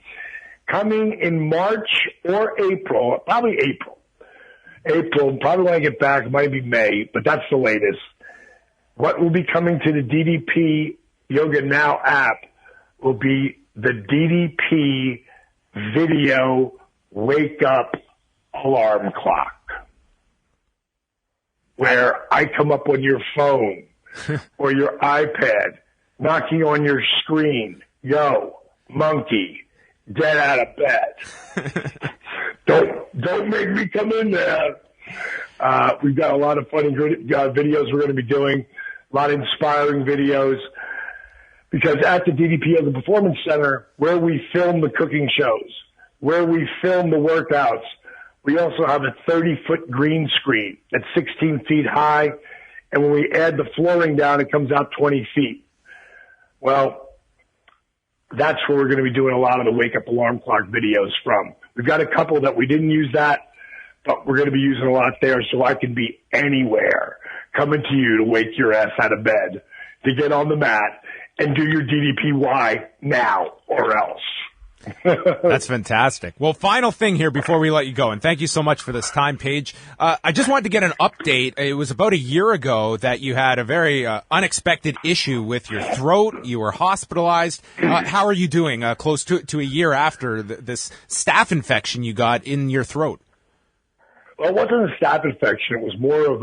Coming in March or April, probably April, probably when I get back, it might be May, but that's the latest. What will be coming to the DDP Yoga Now app will be the DDP video wake up alarm clock, where I come up on your phone or your iPad, knocking on your screen, yo, monkey, get out of bed. Don't make me come in there. We've got a lot of funny videos we're going to be doing, a lot of inspiring videos. Because at the DDP Yoga Performance Center, where we film the cooking shows, where we film the workouts, we also have a 30-foot green screen that's 16 feet high. And when we add the flooring down, it comes out 20 feet. Well, that's where we're going to be doing a lot of the wake up alarm clock videos from. We've got a couple that we didn't use that, but we're going to be using a lot there so I can be anywhere coming to you to wake your ass out of bed, to get on the mat and do your DDPY now or else. That's fantastic. Well, final thing here before we let you go, and thank you so much for this time, Paige. I just wanted to get an update. It was about a year ago that you had a very unexpected issue with your throat. You were hospitalized. How are you doing close to a year after this staph infection you got in your throat? Well, it wasn't a staph infection. It was more of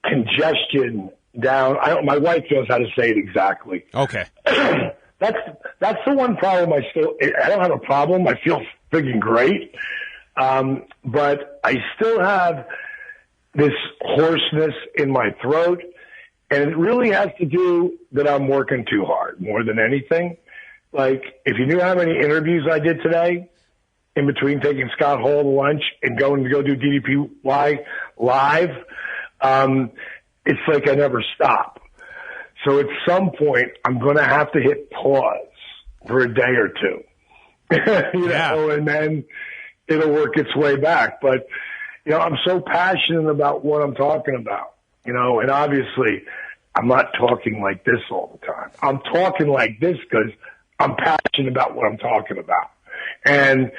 congestion down. My wife knows how to say it exactly. Okay. That's the one problem I don't have a problem. I feel freaking great. But I still have this hoarseness in my throat. And it really has to do that I'm working too hard more than anything. Like, if you knew how many interviews I did today in between taking Scott Hall to lunch and going to go do DDPY live, it's like I never stop. So at some point, I'm going to have to hit pause for a day or two, know, and then it'll work its way back. But, I'm so passionate about what I'm talking about, and obviously I'm not talking like this all the time. I'm talking like this because I'm passionate about what I'm talking about. And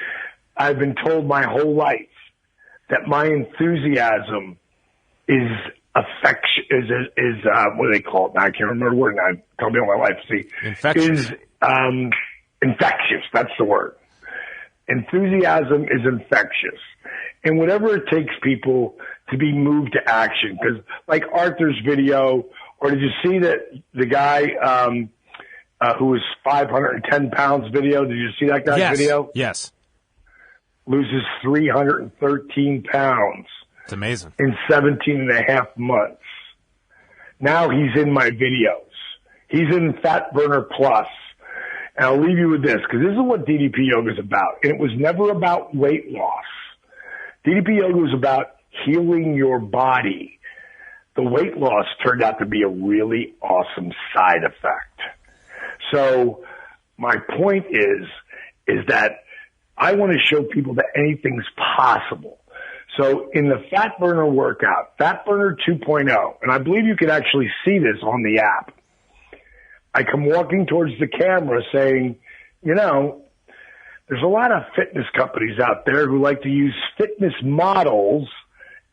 I've been told my whole life that my enthusiasm is affection is what do they call it now? I can't remember the word now. Tell me all my life. See, infectious. Is infectious. That's the word. Enthusiasm is infectious, and whatever it takes people to be moved to action. Because like Arthur's video, or did you see that the guy who was 510 pounds video? Did you see that guy's video? Yes. Loses 313 pounds. It's amazing. In 17 and a half months. Now he's in my videos. He's in Fat Burner Plus. And I'll leave you with this, because this is what DDP Yoga is about. And it was never about weight loss. DDP Yoga was about healing your body. The weight loss turned out to be a really awesome side effect. So my point is that I want to show people that anything's possible. So in the Fat Burner workout, Fat Burner 2.0, and I believe you can actually see this on the app, I come walking towards the camera saying, there's a lot of fitness companies out there who like to use fitness models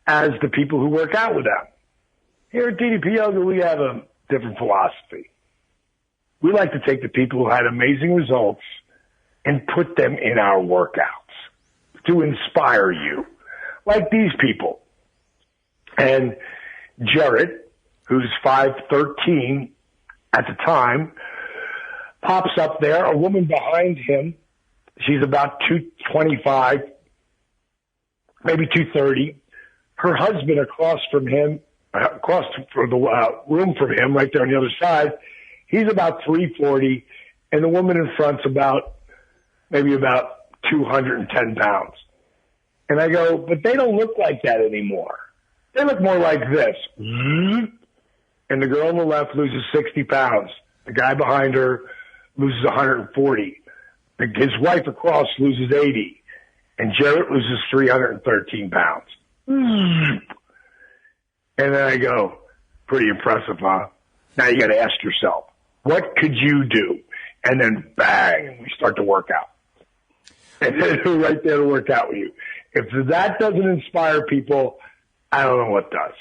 as the people who work out with them. Here at DDP Yoga, we have a different philosophy. We like to take the people who had amazing results and put them in our workouts to inspire you. Like these people. And Jarrett, who's 5'13" at the time, pops up there. A woman behind him, she's about 225, maybe 230. Her husband across from him, across from the room from him, right there on the other side, he's about 340, and the woman in front's maybe about 210 pounds. And I go, but they don't look like that anymore. They look more like this. And the girl on the left loses 60 pounds. The guy behind her loses 140. His wife across loses 80. And Jarrett loses 313 pounds. And then I go, pretty impressive, huh? Now you got to ask yourself, what could you do? And then bang, we start to work out. And then we're right there to work out with you. If that doesn't inspire people, I don't know what does.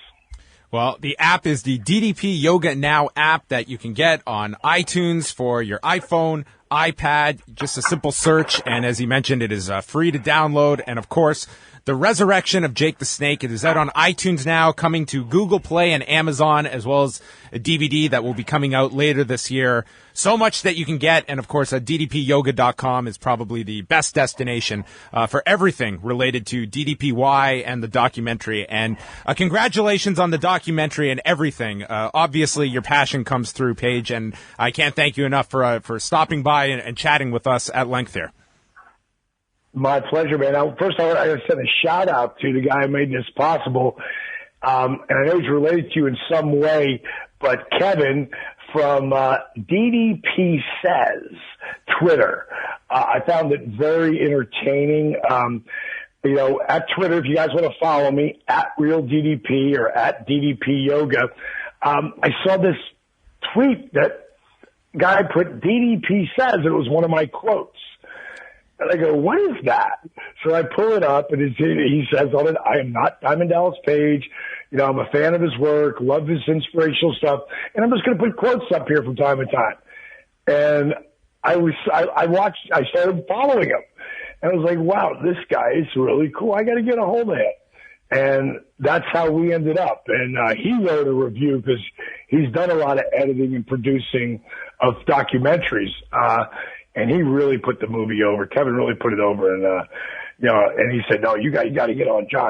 Well, the app is the DDP Yoga Now app that you can get on iTunes for your iPhone, iPad, just a simple search. And as he mentioned, it is free to download. And of course, The Resurrection of Jake the Snake. It is out on iTunes now, coming to Google Play and Amazon, as well as a DVD that will be coming out later this year. So much that you can get, and of course, DDPyoga.com is probably the best destination for everything related to DDPY and the documentary. And congratulations on the documentary and everything. Obviously, your passion comes through, Paige, and I can't thank you enough for stopping by and chatting with us at length here. My pleasure, man. Now, first, I want to send a shout out to the guy who made this possible. And I know he's related to you in some way, but Kevin from DDP Says Twitter. I found it very entertaining. You know, at Twitter, if you guys want to follow me, at Real DDP or at DDP Yoga, I saw this tweet that guy put DDP Says, and it was one of my quotes. And I go, what is that? So I pull it up, and he says on it, I am not Diamond Dallas Page. You know, I'm a fan of his work, love his inspirational stuff, and I'm just going to put quotes up here from time to time. And I started following him. And I was like, wow, this guy is really cool. I got to get a hold of him. And that's how we ended up. And he wrote a review because he's done a lot of editing and producing of documentaries. And he really put the movie over. Kevin really put it over. And, you know, and he said, no, you got to get on John.